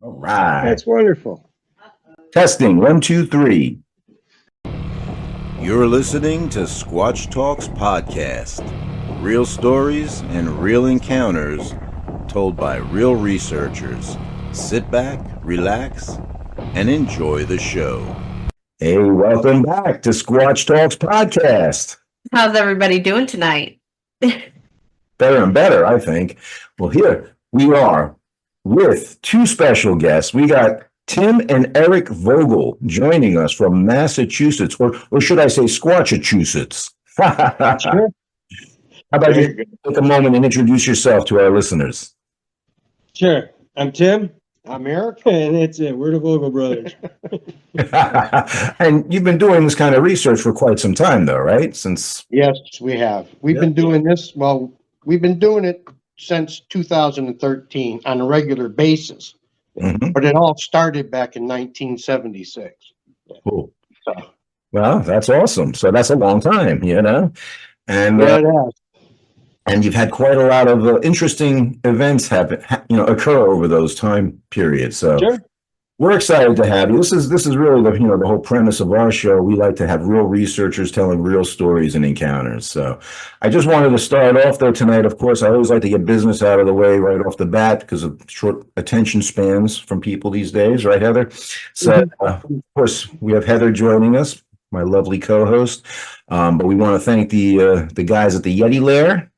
All right. That's wonderful. Testing 1, 2, 3. You're listening to Squatch Talks Podcast. Real stories and real encounters told by real researchers. Sit back, relax, and enjoy the show. Hey, welcome back to Squatch Talks Podcast. How's everybody doing tonight? Better and better, I think. Well, here we are with two special guests. We got Tim and Eric Vogel joining us from Massachusetts, or should I say Squatchachusettes? Sure. How about you take a moment and introduce yourself to our listeners? Sure. I'm Tim, I'm Eric. and that's it. We're the Vogel brothers. And you've been doing this kind of research for quite some time, though, right? Since Yes, we have. We've been doing this. Well, we've been doing it since 2013 on a regular basis. Mhm. But it all started back in 1976. Cool. Well, that's awesome. So that's a long time, you know? And Yeah, it has. and you've had quite a lot of interesting events happen, occur over those time periods. So Sure. we're excited to have you. This is really the whole premise of our show. We like to have real researchers telling real stories and encounters. So I just wanted to start off though tonight. Of course, I always like to get business out of the way right off the bat because of short attention spans from people these days, right, Heather? So of course we have Heather joining us, my lovely co-host. But we want to thank the guys at the Yeti Lair,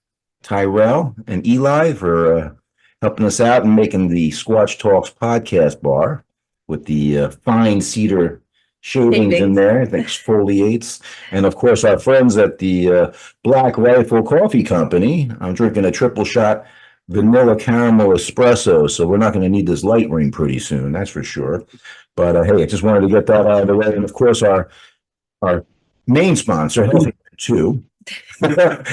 Tyrell and Eli, for helping us out and making the Squatch Talks podcast bar with the fine cedar shavings in there, exfoliates. And of course, our friends at the Black Rifle Coffee Company. I'm drinking a triple shot vanilla caramel espresso, so we're not going to need this light ring pretty soon, that's for sure. But hey, I just wanted to get that out of the way. And of course, our main sponsor, Healthy too.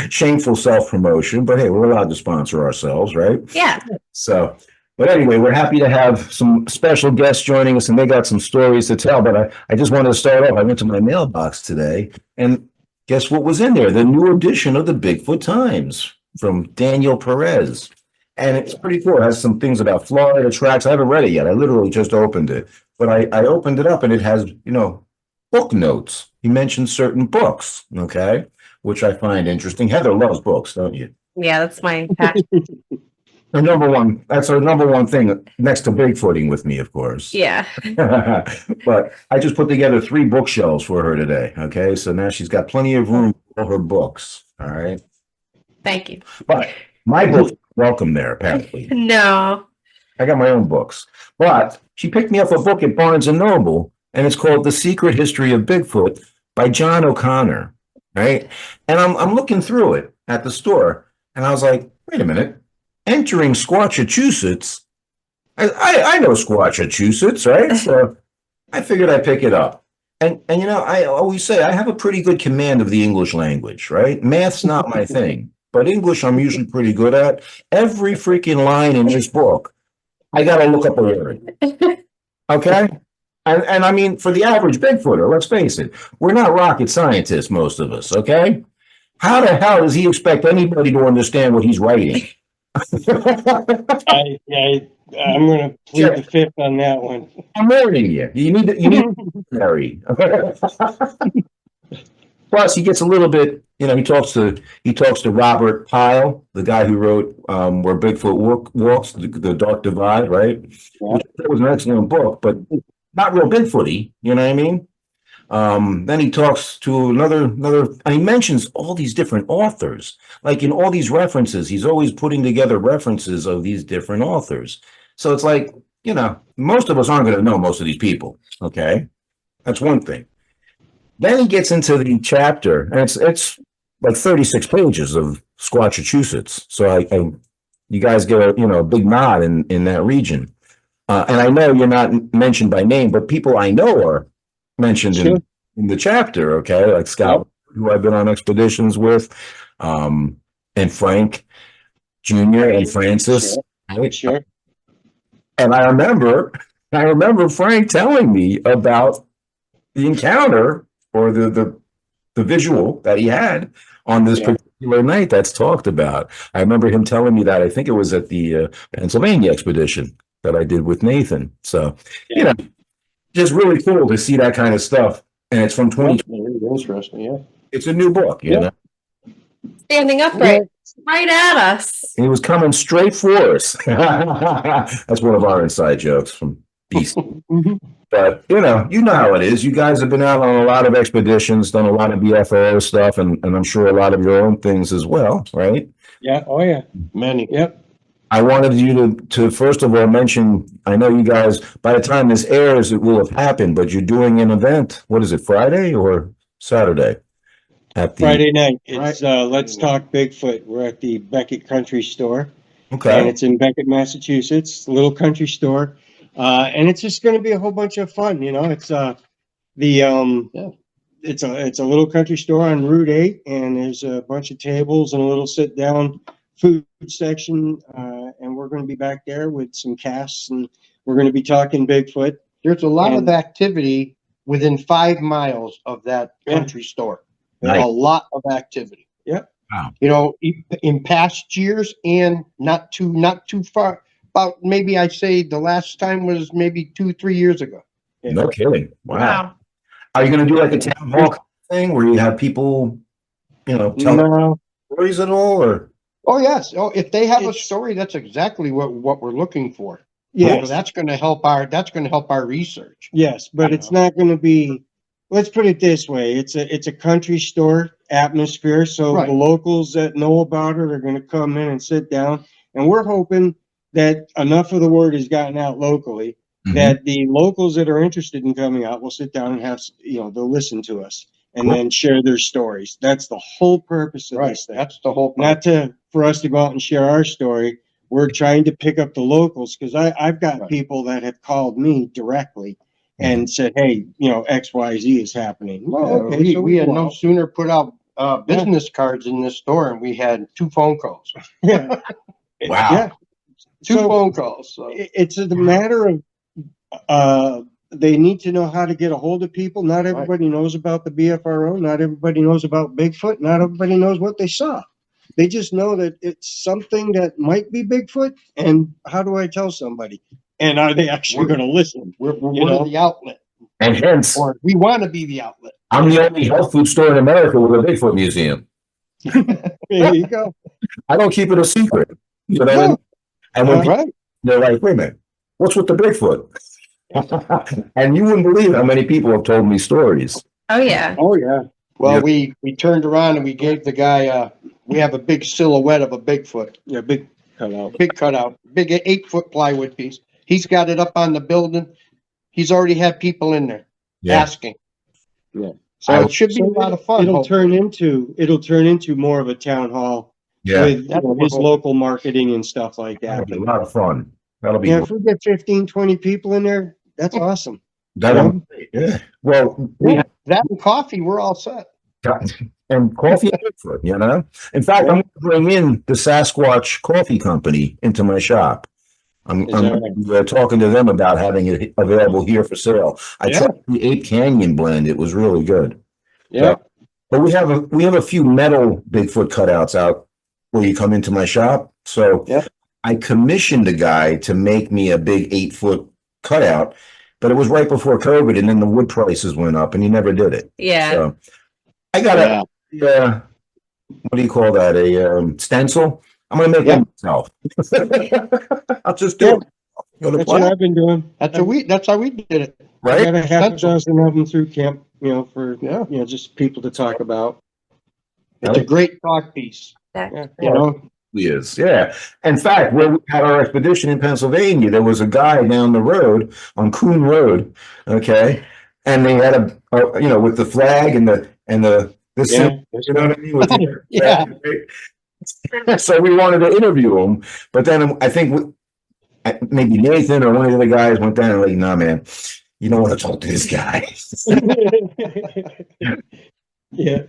Shameful self-promotion, but hey, we're allowed to sponsor ourselves, right? Yeah. So, but anyway, we're happy to have some special guests joining us, and they got some stories to tell. But I just wanted to start off. I went to my mailbox today, and guess what was in there? The new edition of the Bigfoot Times from Daniel Perez. And it's pretty cool. It has some things about Florida tracks. I haven't read it yet. I literally just opened it. But I opened it up, and it has, book notes. He mentioned certain books, okay, which I find interesting. Heather loves books, don't you? Yeah, that's my passion. That's our number one thing next to Bigfooting with me, of course. Yeah. But I just put together 3 bookshelves for her today. Okay. So now she's got plenty of room for her books. All right. Thank you. But my books welcome there, apparently. No. I got my own books. But she picked me up a book at Barnes and Noble, and it's called The Secret History of Bigfoot by John O'Connor. Right. And I'm looking through it at the store, and I was like, wait a minute. Entering Squatchachusettes, I know Squatchachusettes, right? So I figured I'd pick it up. And I always say I have a pretty good command of the English language, right? Math's not my thing, but English I'm usually pretty good at. Every freaking line in this book, I got to look up a word. Okay? And I mean, for the average Bigfooter, let's face it, we're not rocket scientists, most of us, okay? How the hell does he expect anybody to understand what he's writing? I'm going to plead the fifth on that one. I'm warning you. You need to marry. Plus, he gets a little bit. He talks to Robert Pyle, the guy who wrote "Where Bigfoot Walks," the Dark Divide, right? Yeah. That was an excellent book, but not real Bigfooty. You know what I mean? Then he talks to another, and he mentions all these different authors. Like in all these references, he's always putting together references of these different authors. So it's like, most of us aren't going to know most of these people. Okay. That's one thing. Then he gets into the chapter, and it's like 36 pages of Squatchachusetts. So you guys get a big nod in that region. And I know you're not mentioned by name, but people I know are mentioned in the chapter, okay? Like Scott, who I've been on expeditions with, and Frank Jr. and Francis. Sure. And I remember Frank telling me about the encounter or the visual that he had on this particular night that's talked about. I remember him telling me that. I think it was at the Pennsylvania expedition. that I did with Nathan. So, you know, just really cool to see that kind of stuff. And it's from 2020. Really interesting, yeah. It's a new book, you Yeah. know. Standing upright, right at us. He was coming straight for us. That's one of our inside jokes from Beast. But you know how it is. You guys have been out on a lot of expeditions, done a lot of BFO stuff, and I'm sure a lot of your own things as well, right? Yeah, oh yeah, Many. yep. I wanted you to first of all mention, I know you guys, by the time this airs, it will have happened, but you're doing an event. What is it, Friday or Saturday? At the Friday night, it's, Let's Talk Bigfoot. We're at the Beckett Country Store. And Okay. it's in Beckett, Massachusetts, a little country store. And it's just gonna be a whole bunch of fun, you know, it's, it's a little country store on Route 8, and there's a bunch of tables and a little sit-down food section, and we're gonna be back there with some casts, and we're gonna be talking Bigfoot. There's a lot of And- activity within 5 miles of that country store. Nice. A lot of activity. Yep. Wow. You know, in past years and not too far, about maybe I'd say the last time was maybe 2-3 years ago. No kidding. Wow. Wow. Are you going to do like a town hall thing where you have people, tell No, stories and all, or? Oh, yes. Oh, if they have a It's- story, that's exactly what we're looking for. So yes, that's gonna help our research. yes, but it's not gonna be, let's put it this way, it's a country store atmosphere, so Right. the locals that know about it are gonna come in and sit down, and we're hoping that enough of the word has gotten out locally, Mhm. that the locals that are interested in coming out will sit down and have, they'll listen to us and Cool. then share their stories. That's the whole purpose of Right, this thing. that's the whole. Not for us to go out and share our story. We're trying to pick up the locals, because I've got Right. people that have called me directly and said, hey, XYZ is happening. Well, okay, so We had go no out. sooner put out business cards in this store and we had 2 phone calls. Yeah. Wow. Yeah. 2 So phone calls. So. it's a matter of, they need to know how to get a hold of people. Not everybody knows about the BFRO. Not everybody knows about Bigfoot. Not everybody knows what they saw. They just know that it's something that might be Bigfoot. And how do I tell somebody? And are they actually going to listen? We're You know? the outlet, And hence, or we want to be the outlet. I'm the only health food store in America with a Bigfoot museum. There you go. I don't keep it a secret. You know what I mean? And when people, Right. they're like, wait a minute, what's with the Bigfoot? And you wouldn't believe how many people have told me stories. Oh, yeah. Oh, yeah. Well, Yeah. we turned around and we gave the guy, we have a big silhouette of a Bigfoot, Yeah, big cutout. big cutout, big 8-foot plywood piece. He's got it up on the building. He's already had people in there asking. Yeah. So it should be a lot of fun. It'll hopefully. turn into more of a town hall Yeah, with That's what we're his hoping. local marketing and stuff like that'll that. be a lot of fun. That'll be, Yeah, if we get 15, 20 people in there, that's awesome. that'll, yeah. Well, we have That and coffee, we're all set. and coffee and Bigfoot, In fact, I'm going to bring in the Sasquatch Coffee Company into my shop. I'm Is that talking to them about having it available here for sale. I Yeah. tried the Ape Canyon blend. It was really good. Yeah. But we have a few metal Bigfoot cutouts out where you come into my shop. So Yeah. I commissioned a guy to make me a big 8-foot cutout, but it was right before COVID, and then the wood prices went up, and he never did it. Yeah. So I got what do you call that? A stencil. I'm gonna make it myself. I'll just do it. Go to That's what class, I've been doing. That's how we did it. I right? got a half a That's- dozen of them through camp, for, Yeah. just people to talk about. It's a great talk piece, Yeah. you know? He is, yeah. In fact, where we had our expedition in Pennsylvania, there was a guy down the road on Coon Road, okay, and they had with the flag and the this, Yeah. you know what I mean? With the- Yeah. So we wanted to interview him, but then I think maybe Nathan or one of the other guys went down and like, nah, man, you don't want to talk to this guy, Yeah.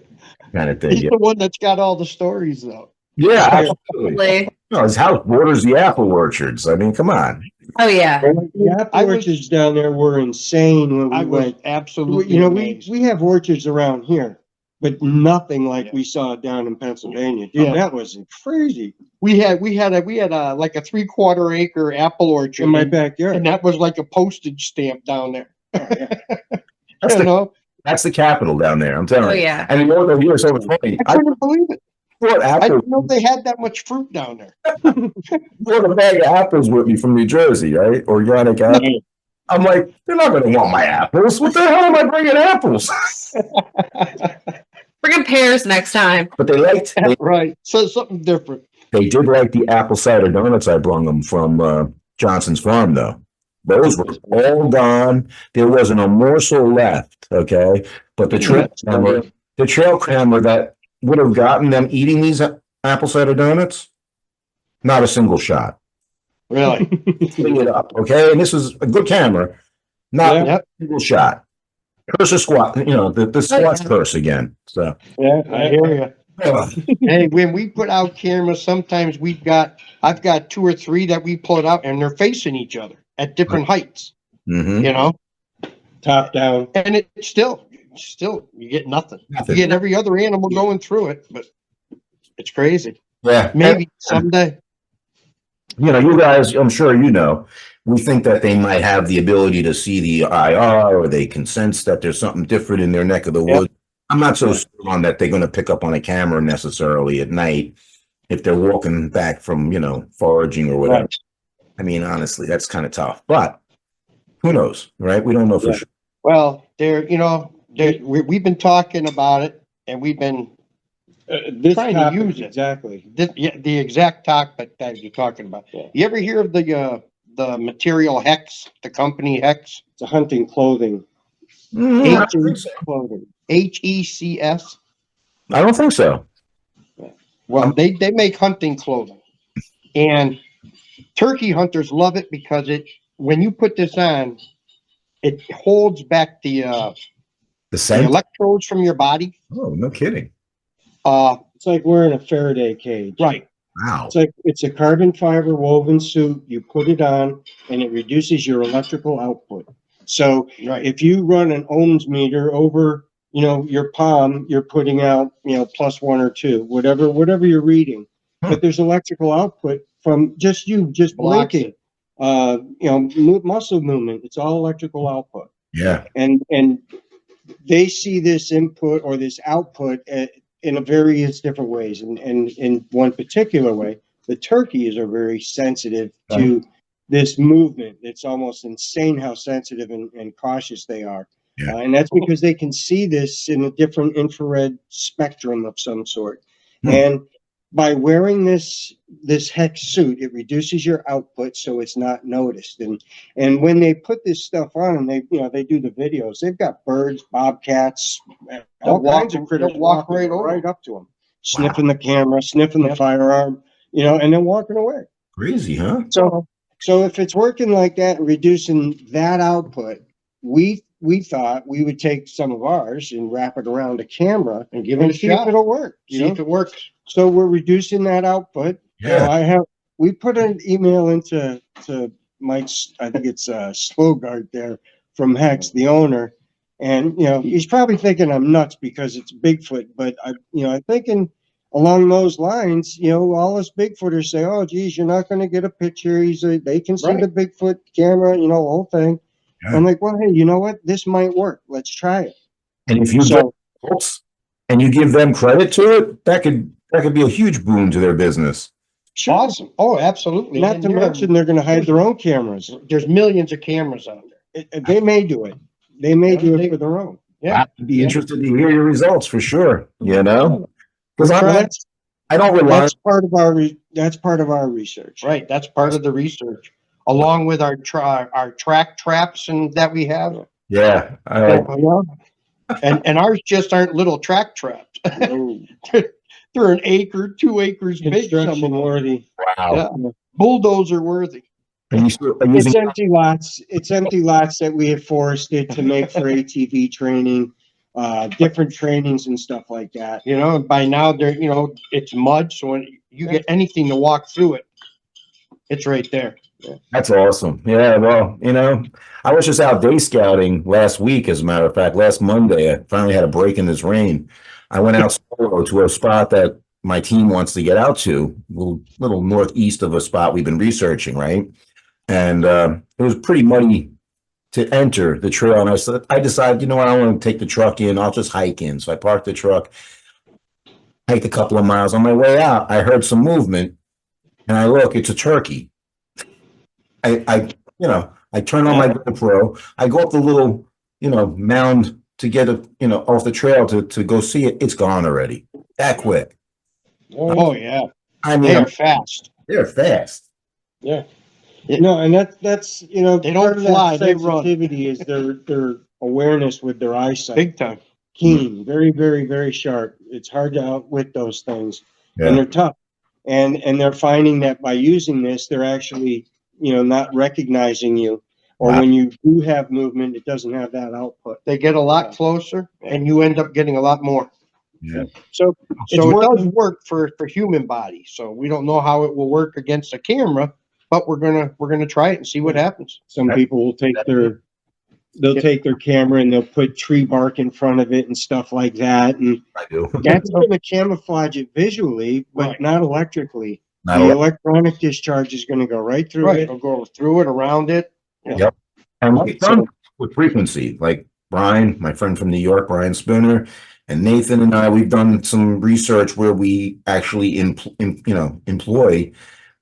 kind of thing. He's Yeah, the one that's got all the stories though. yeah, absolutely. Absolutely. No, his house borders the apple orchards. I mean, come on. Oh, yeah. The I apple was- orchards down there were insane when I we was went. absolutely We amazed. have orchards around here, but nothing like we saw down in Pennsylvania. Dude, Yeah. that was crazy. We had a like a 3/4 acre apple orchard In my and backyard. that was like a postage stamp down there. That's You the, know, that's the capital down there, I'm telling Oh, you. yeah. And you know what, here's so funny. I couldn't believe it. brought I apples, didn't know they had that much fruit down there. brought a bag of apples with me from New Jersey, right? Organic apples. I'm like, they're not going to want my apples. What the hell am I bringing apples? Bring 'em pears next time. But Right. So something different. they did like the apple cider donuts I brung them from Johnson's Farm, though. Those were all gone. There wasn't a morsel left. Okay, but the trail camera that would have gotten them eating these apple cider donuts, not a single shot. Really. Clean it up, okay? And this is a good camera, not a Yep. single shot. Curse of squat, you know, the squat curse again. So, Yeah, I hear you. ugh. Hey, when we put out cameras, sometimes I've got 2 or 3 that we put out and they're facing each other at different heights, Mhm. you know, Top down. and it's still, you get nothing. Nothing. You get every other animal going through it, but it's crazy. Yeah, Maybe someday. you know, you guys, I'm sure you know, we think that they might have the ability to see the IR or they can sense that there's something different in their neck of the Yep. woods. I'm not so strong that they're going to pick up on a camera necessarily at night if they're walking back from, foraging or whatever. Right. I mean, honestly, that's kind of tough, but who knows, right? We don't know for Yeah. sure. Well, we've been talking about it and we've been This Trying to topic, use it. exactly. the exact topic that you're talking about. Yeah. You ever hear of the material Hex, the company Hex? It's a hunting clothing. I don't think so. Clothing. HECS? I don't think so. Well, they make hunting clothing. And turkey hunters love it because when you put this on, it holds back the The scent? electrodes from your body. Oh, no kidding. It's like wearing a Faraday cage. Right. Wow. It's a carbon fiber woven suit. You put it on and it reduces your electrical output. So Right. if you run an ohms meter over, your palm, you're putting out, +1 or 2, whatever you're reading. But there's electrical output from just Blocks blinking. Muscle movement. It's all electrical output. Yeah. And they see this input or this output in various different ways. And in one particular way, the turkeys are very sensitive to this movement. It's almost insane how sensitive and cautious they are. Yeah. And that's because they can see this in a different infrared spectrum of some sort. Hmm. And by wearing this Hex suit, it reduces your output so it's not noticed. And when they put this stuff on and they do the videos, they've got birds, bobcats, all kinds of critters they'll walk walking right over. up to them, sniffing the camera, sniffing the firearm, and then walking away. Crazy, huh? So if it's working like that and reducing that output, we thought we would take some of ours and wrap it around a camera And give it a see if shot. it'll work. See if it works. So we're reducing that output. Yeah. We put an email into Mike's, I think it's Slogard there from Hex, the owner. And, he's probably thinking I'm nuts because it's Bigfoot, but I'm thinking along those lines, all us Bigfooters say, oh, geez, you're not going to get a picture. They can see Right. the Bigfoot camera, the whole thing. Yeah. I'm like, well, hey, you know what? This might work. Let's try it. And if you get results and you give them credit to it, that could be a huge boon to their business. Sure. Awesome. Oh, absolutely. Not to mention they're going to hide their own cameras. There's millions of cameras out there. They may do it. They may do they- it for their own. Yeah. I'd be interested to hear your results for sure, because That's I don't rely. part of our research. Right. That's part of the research, along with our track traps and that we have. Yeah. And ours just aren't little track traps. They're an acre, 2 acres big. Some of Construction them. worthy. Wow. Yeah. Bulldozer worthy. And you still are It's using empty lots. It's empty lots that we have forested to make for ATV training, different trainings and stuff like that. By now it's mud. So when you get anything to walk through it, it's right there. That's awesome. Yeah, well, I was just out day scouting last week, as a matter of fact, last Monday. I finally had a break in this rain. I went out solo to a spot that my team wants to get out to, a little northeast of a spot we've been researching, right? And it was pretty muddy to enter the trail. And I decided, you know what, I don't want to take the truck in. I'll just hike in. So I parked the truck, hiked a couple of miles. On my way out, I heard some movement, and I look, it's a turkey. I turn on my GoPro. I go up the little, mound to get it, off the trail to go see it. It's gone already. That quick. Oh, yeah. I mean, They're fast. they're fast. Yeah. And that's They don't part of that fly, they run. sensitivity is their awareness with their eyesight. Big time. Keen, very, very, very sharp. It's hard to outwit those things. Yeah. And they're tough. And they're finding that by using this, they're actually, not recognizing you. Or Wow. when you do have movement, it doesn't have that output. They get a lot closer, and you end up getting a lot more. Yeah. So it's So it does working. work for human body. So we don't know how it will work against a camera, but we're gonna try it and see what happens. Some people will take take their camera and they'll put tree bark in front of it and stuff like that. And I do. that's going to camouflage it visually, but Right. not electrically. Not The a- electronic discharge is going to go right through Right, it. it'll go through it, around it. Yep. And we've done with frequency, like Brian, my friend from New York, Brian Spooner, and Nathan and I, we've done some research where we actually employ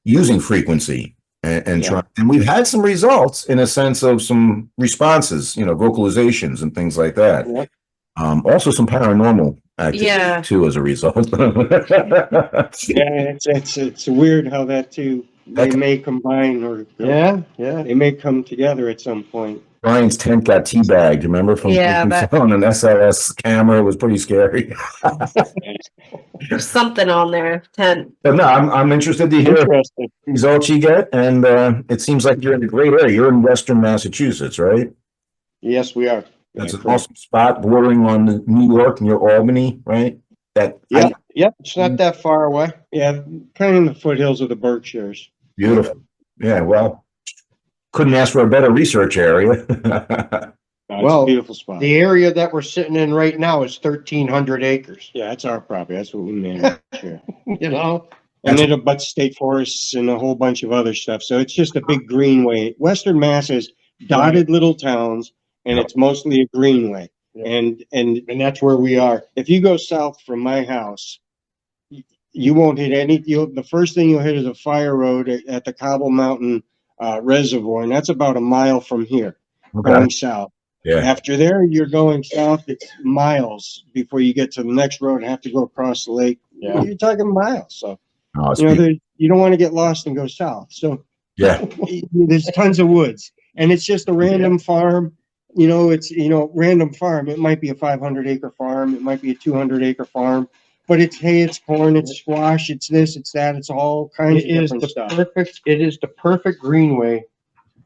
using frequency and Yeah. try, and we've had some results in a sense of some responses, vocalizations and things like that. Yeah. Also some paranormal activity Yeah. too as a result. Yeah, it's weird how that two they may combine or Yeah. they may come together at some point. Brian's tent got teabagged, remember, from Yeah, but- on an SLS camera. It was pretty scary. There's something on there. 10. But no, I'm interested to hear Interesting. results you get, and it seems like you're in a great area. You're in Western Massachusetts, right? Yes, we are. That's an awesome spot bordering on New York near Albany, right? Yep. It's not that far away. Yeah, kind of in the foothills of the Berkshires. Beautiful. Yeah, well, couldn't ask for a better research area. It's Well, a beautiful spot. The area that we're sitting in right now is 1,300 acres. Yeah, that's our property. That's what we manage here. You know, And it abuts state forests and a whole bunch of other stuff. So it's just a big greenway. Western Mass is dotted little towns, and it's mostly a greenway. Yeah. And and that's where we are. if you go south from my house, you won't hit the first thing you'll hit is a fire road at the Cobble Mountain Reservoir, and that's about a mile from here, Okay. going south. Yeah. After there, you're going south, it's miles before you get to the next road and have to go across the lake. Yeah. You're talking miles. So, Oh, it's you don't want to get lost and go south. So yeah. there's tons of woods, and it's just a random farm. It's random farm. It might be a 500-acre farm. It might be a 200-acre farm, but it's hay, it's corn, it's squash, it's this, it's that. It's all kinds It of is different the stuff. perfect greenway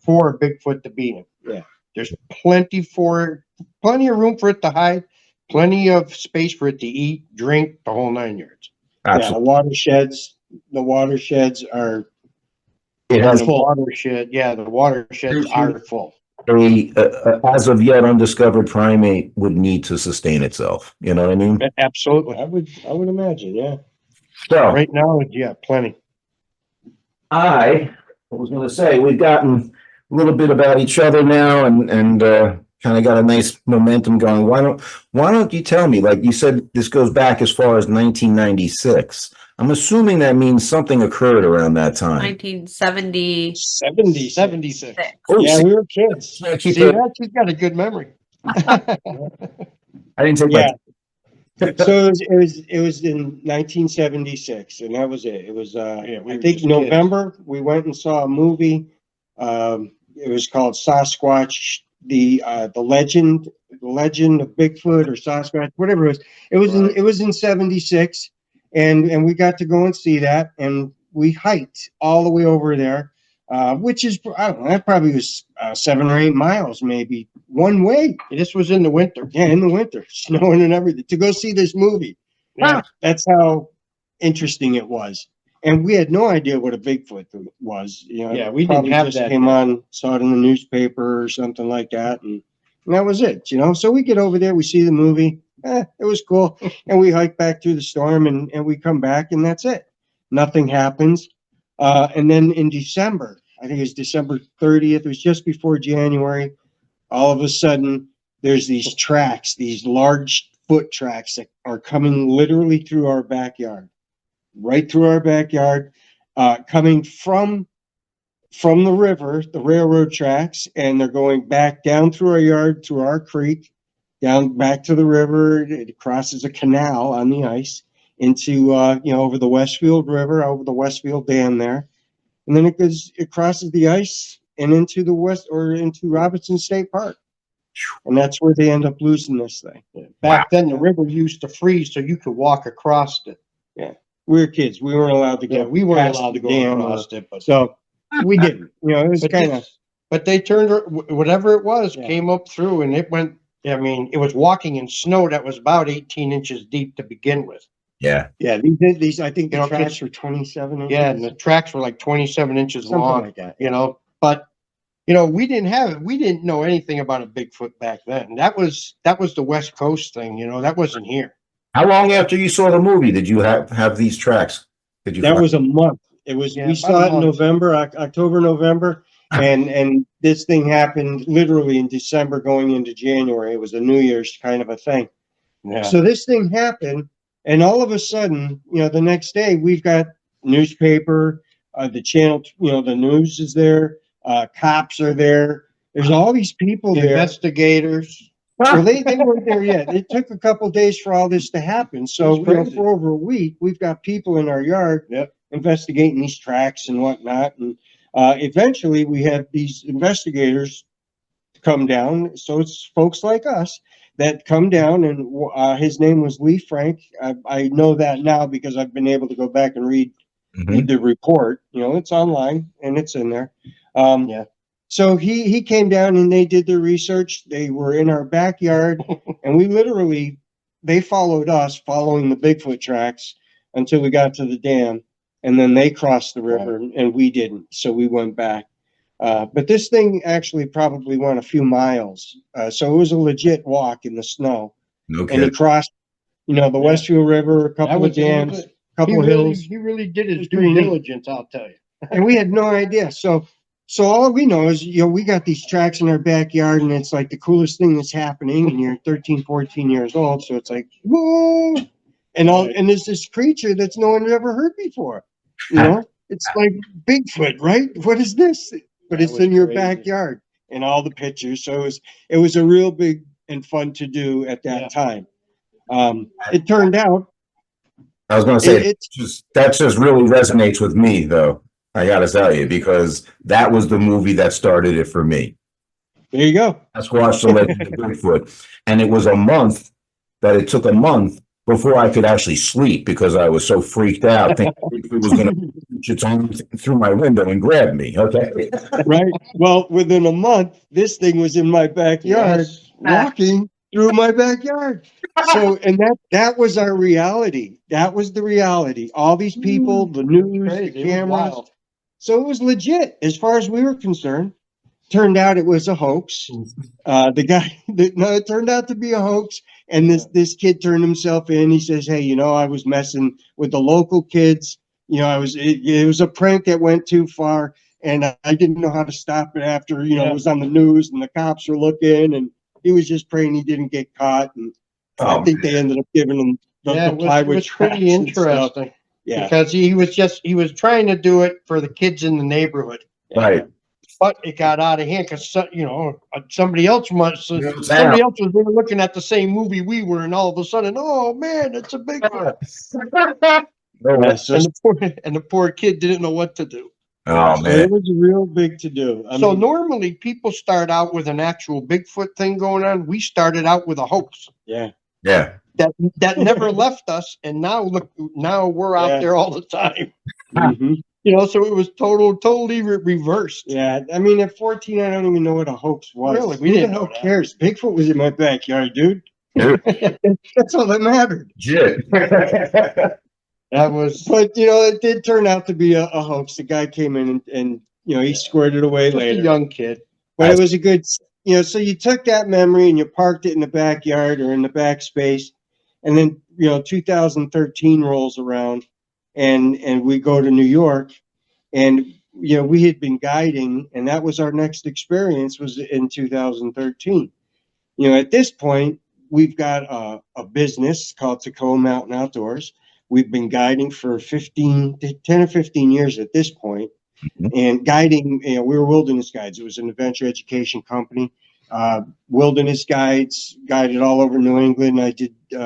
for a Bigfoot to be in. Yeah. There's plenty of room for it to hide, plenty of space for it to eat, drink, the whole 9 yards. Yeah, Absolutely. the watersheds are It has The watershed are full. as of yet undiscovered primate would need to sustain itself. You know what I mean? Absolutely. I would imagine, yeah. So Right now, yeah, plenty. I was going to say we've gotten a little bit about each other now, and kind of got a nice momentum going. Why don't you tell me? Like you said, this goes back as far as 1996. I'm assuming that means something occurred around that time. 1970. 76. Oh, Yeah, see, we were kids. I keep See it- that? She's got a good memory. I didn't take Yeah. my. So it was in 1976, and that was it. It was we I were think just November. We went and saw a movie. It was called Sasquatch, the legend of Bigfoot or Sasquatch, whatever it was. It was in 76, and we got to go and see that, and we hiked all the way over there, which is I don't know, that probably was 7 or 8 miles maybe one way. This was in the winter. Yeah, in the winter, snowing and everything, to go see this movie. Yeah. That's how interesting it was. And we had no idea what a Bigfoot was. Yeah, we didn't probably have just that came then. on, saw it in the newspaper or something like that, and that was it. So we get over there, we see the movie, it was cool. And we hike back through the storm and we come back and that's it. Nothing happens. And then in December, I think it was December 30th, it was just before January, all of a sudden there's these tracks, these large foot tracks that are coming literally through our backyard, right through our backyard, coming from the river, the railroad tracks, and they're going back down through our yard, through our creek, down back to the river. It crosses a canal on the ice into, over the Westfield River, over the Westfield Dam there. And then it crosses the ice and into into Robinson State Park. And that's where they end up losing this thing. Back then, the river used to freeze so you could walk across it. Yeah. We were kids. We weren't allowed to go. Yeah, we weren't past allowed to the go dam, across it, but so we didn't. It was kind of. But they turned whatever it was, Yeah. came up through, and it went. I mean, it was walking in snow that was about 18 inches deep to begin with. Yeah. Yeah, these I think the You know, tracks were 27 inches. Yeah, and the tracks were like 27 inches Something long. like that. But we didn't have it. We didn't know anything about a Bigfoot back then. That was the West Coast thing. That wasn't here. How long after you saw the movie did you have these tracks? Did you? That was a month. It was. Yeah, We about saw a it in month. November, October, November, and this thing happened literally in December, going into January. It was a New Year's kind of a thing. Yeah. So this thing happened, and all of a sudden, the next day we've got newspaper, the channel, the news is there, cops are there. There's all these people there. Investigators. Well, they weren't there yet. It took a couple of days for all this to happen. So It's crazy. for over a week, we've got people in our yard investigating these tracks and whatnot. And eventually we have these investigators come down. So it's folks like us that come down, and his name was Lee Frank. I know that now because I've been able to go back and read the report. It's online and it's in there. So he came down and they did their research. They were in our backyard, and they followed us, following the Bigfoot tracks until we got to the dam, and then they crossed the river and we didn't. So we went back. But this thing actually probably went a few miles. So it was a legit walk in the snow. Okay. And he crossed, the Westfield River, a couple of dams, a couple of hills. He really did his pretty due neat. diligence, I'll tell you. And we had no idea. So all we know is, we got these tracks in our backyard, and it's like the coolest thing that's happening. And you're 13, 14 years old. So it's like, whoa. And there's this creature that's no one had ever heard before. It's like Bigfoot, right? What is this? But That it's was in your crazy. backyard and all the pictures. So it was a real big and fun to do at that time. It turned out. I was going to say, It's that just really resonates with me, though. I got to tell you, because that was the movie that started it for me. there you go. Sasquatch, the Legend of Bigfoot. And it took a month before I could actually sleep because I was so freaked out thinking Bigfoot was going to reach its arm through my window and grab me. Okay. Right. Well, within a month, this thing was in my backyard, Yes. walking through my backyard. So, and that was our reality. That was the reality. All these people, the news, Crazy. the It was cameras. wild. So it was legit as far as we were concerned. Turned out it was a hoax. It turned out to be a hoax. And this kid turned himself in. He says, "Hey, I was messing with the local kids. It was a prank that went too far, and I didn't know how to stop it after, it was on the news and the cops were looking, and he was just praying he didn't get caught." And I think they ended up giving him the It plywood was tracks pretty and stuff. interesting. Yeah. Because he was trying to do it for the kids in the neighborhood. Right. But it got out of hand because somebody else was Yeah. there looking at the same movie we were, and all of a sudden, oh man, it's a big one. And the poor kid didn't know what to do. Oh, So man. it was a real big to do. So normally people start out with an actual Bigfoot thing going on. We started out with a hoax Yeah. Yeah. that never left us, and now we're out Yeah. there all the time. Mhm. So it was totally reversed. Yeah, I mean, at 14, I don't even know what a hoax was. Really? We Who didn't the hell know that. cares? Bigfoot was in my backyard, dude. Dude. That's all that mattered. Shit. That was But, it did turn out to be a hoax. The guy came in and he squared it away just a later. young kid. But it was a good you know, so you took that memory and you parked it in the backyard or in the back space, and then, you know, 2013 rolls around, and we go to New York, and, you know, we had been guiding, and that was our next experience was in 2013. You know, at this point, we've got a business called Tacoma Mountain Outdoors. We've been guiding for 10 or 15 years at this point. And guiding, you know, we were wilderness guides. It was an adventure education company. Wilderness guides, guided all over New England. I did, you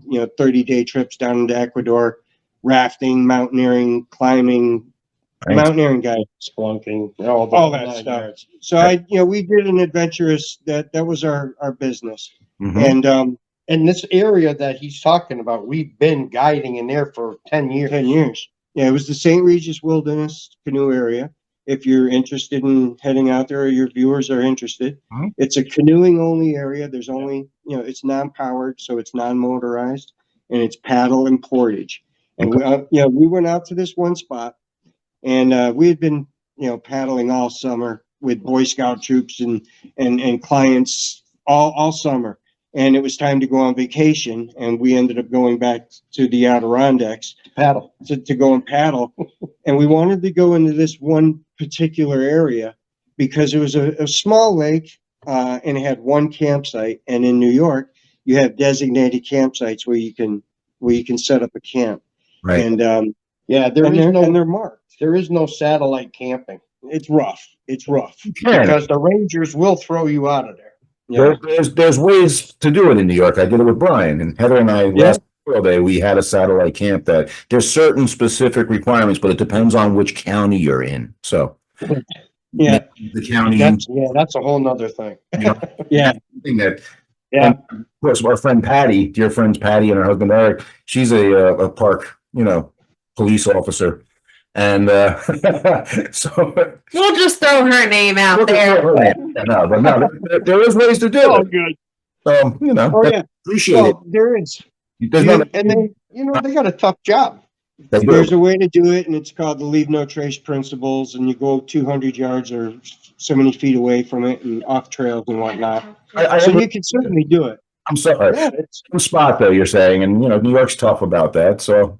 know, 30-day trips down into Ecuador, rafting, mountaineering, climbing, mountaineering guide, Splunking, all that stuff. So you know, we did an adventurous, that was our business. And this area that he's talking about, we've been guiding in there for 10 years. 10 years. Yeah, it was the St. Regis Wilderness Canoe area. If you're interested in heading out there, or your viewers are interested, it's a canoeing only area. There's only, you know, it's non-powered, so it's non-motorized, and it's paddle and portage. And we, you know, we went out to this one spot, and we had been, you know, paddling all summer with Boy Scout troops and clients all summer. And it was time to go on vacation, and we ended up going back to the Adirondacks Paddle. to go and paddle. And we wanted to go into this one particular area because it was a small lake, and it had one campsite. And in New York, you have designated campsites where you can set up a camp. Right. And Yeah, and they're marked. there is no satellite camping It's rough. It's rough. because the rangers will throw you out of there. Yeah. There's ways to do it in New York. I did it with Brian and Heather and I last Memorial Day. We had a satellite camp that there's certain specific requirements, but it depends on which county you're in. So Yeah. the county, That's a whole nother thing. you know, Yeah. thing that, Yeah. and of course, our friend Patty, dear friends Patty and her husband Eric, she's a park, you know, police officer. And so We'll just throw her name out there. no, there is ways to do Oh, it. good. So, you know, Oh, yeah. appreciate Well, there is. it. There's Yeah, not, and they, you know, they got a tough job. they do. There's a way to do it, and it's called the leave no trace principles. And you go 200 yards or so many feet away from it and off trails and whatnot. So you can certainly do it. I'm sorry. Yeah, it's, Some spot though, you're saying, and you know, New York's tough about that. So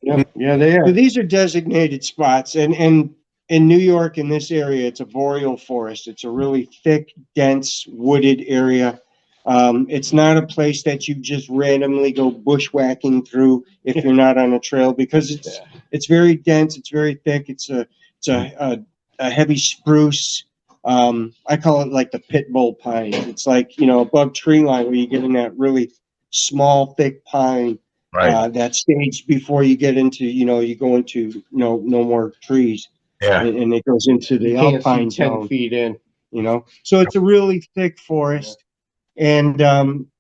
yeah, they are. So these are designated spots, and in New York, in this area, it's a boreal forest. It's a really thick, dense, wooded area. It's not a place that you just randomly go bushwhacking through if you're not on a trail, because it's very dense. It's very thick. It's a heavy spruce. I call it like the pit bull pine. It's like, you know, above tree line where you get in that really small, thick pine. right. That stage before you get into, you know, you go into no more trees, Yeah. and it goes into the You can't alpine see 10 zone, feet in. you know. So it's a really thick forest, and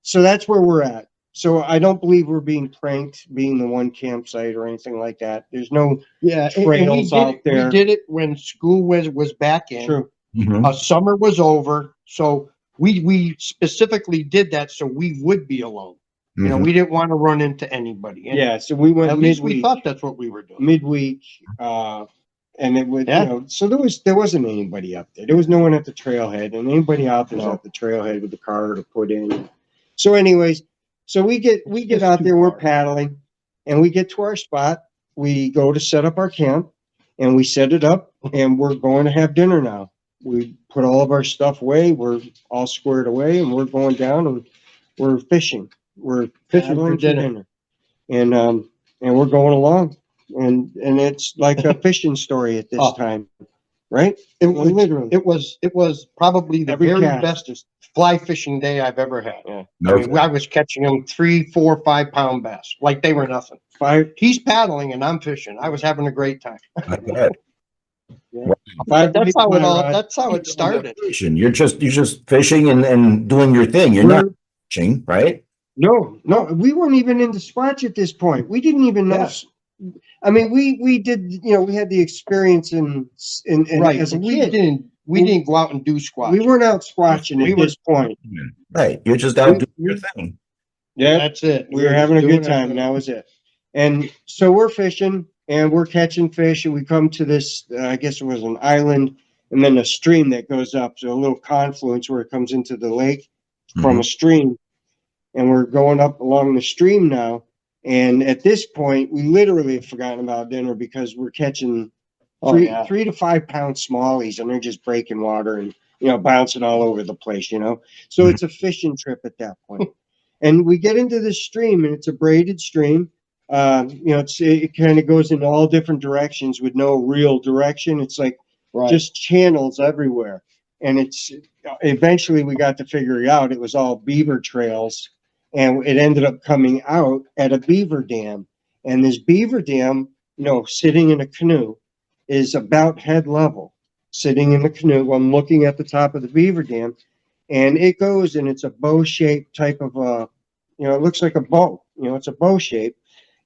so that's where we're at. So I don't believe we're being pranked, being the one campsite or anything like that. There's no Yeah, and trails out there. We did it when school was back in. True. Mhm. Summer was over, so we specifically did that so we would be alone. You know, Mhm. we didn't want to run into anybody. And Yeah. So we went at least we midweek. thought that's what we were doing. Midweek, and it would, Yeah. you know, so there wasn't anybody up there. There was no one at the trailhead, and anybody out there's No. at the trailhead with the car to put in. So anyways, so we get It's out too there, we're far. paddling, and we get to our spot. We go to set up our camp, and we set it up, and we're going to have dinner now. We put all of our stuff away. We're all squared away, and we're going down, and we're fishing. We're Fishing for paddling dinner. and we're going along, and it's like a fishing story at this Oh. time, right? It was Literally. It was probably the Every very cast. best fly fishing day I've ever had. Yeah. I mean, I was catching them 3, 4, 5 pound bass like they were nothing. He's paddling and I'm fishing. I was having a great time. I bet. That's how it started. Fishing. You're just fishing and doing your thing. You're not fishing, right? No, we weren't even into Squatch at this point. We didn't even know. Yeah. I mean, we did, you know, we had the experience in Right. as a We kid. didn't go out and do squash. We weren't out squatching We at were- this point. Right. You're just out doing your thing. Yeah, That's it. we were having a doing good time, and that was it. And so we're fishing and we're catching fish, and we come to this, I guess it was an island, and then a stream that goes up. So a little confluence where it comes into the lake from a stream. And we're going up along the stream now. And at this point, we literally have forgotten about dinner because we're catching 3 to 5 pound smallies, and they're just breaking water and, bouncing all over the place, So it's a fishing trip at that point. And we get into this stream, and it's a braided stream. It kind of goes in all different directions with no real direction. It's like just channels everywhere. And eventually we got to figure it out. It was all beaver trails, and it ended up coming out at a beaver dam. And this beaver dam, sitting in a canoe, is about head level, sitting in the canoe. I'm looking at the top of the beaver dam, and it goes, and it's a bow-shaped type of it looks like a bow. It's a bow shape,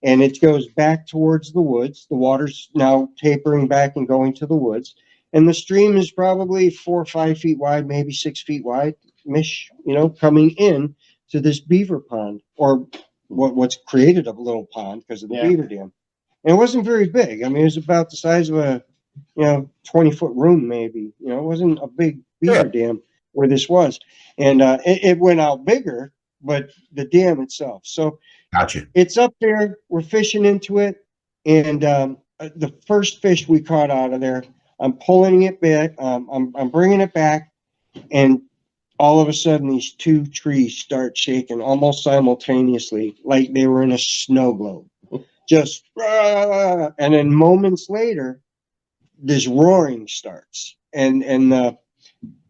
and it goes back towards the woods. The water's now tapering back and going to the woods, and the stream is probably 4 or 5 feet wide, maybe 6 feet wide, coming in to this beaver pond, or what's created a little pond because of the beaver dam. And it wasn't very big. I mean, it was about the size of a 20-foot room, maybe. It wasn't a big beaver dam where this was. And it went out bigger, but the dam itself. So Gotcha. It's up there. We're fishing into it. And the first fish we caught out of there, I'm pulling it back. I'm bringing it back. And all of a sudden, these 2 trees start shaking almost simultaneously, like they were in a snow globe. Just, and then moments later, this roaring starts, and the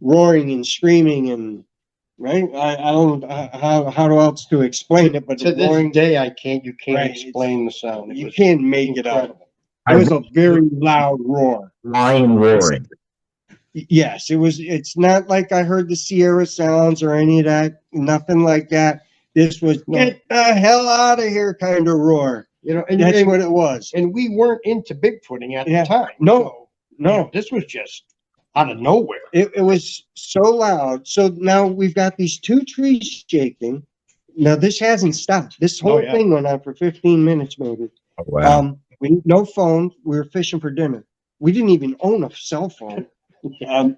roaring and screaming, and right. I don't how else to explain it, but to this roaring, day, you can't Right, explain the sound. you can't make it out. incredible. It was a very loud roar. Lion roaring. Yes, it was. It's not like I heard the Sierra sounds or any of that. Nothing like that. This was get the hell out of here kind of roar. And That's what it was. And we weren't into Bigfooting at the time. No, no. This was just out of nowhere. It was so loud. So now we've got these 2 trees shaking. Now this hasn't stopped. This whole thing went on for 15 minutes, maybe. Oh, wow. No phone. We were fishing for dinner. We didn't even own a cell phone.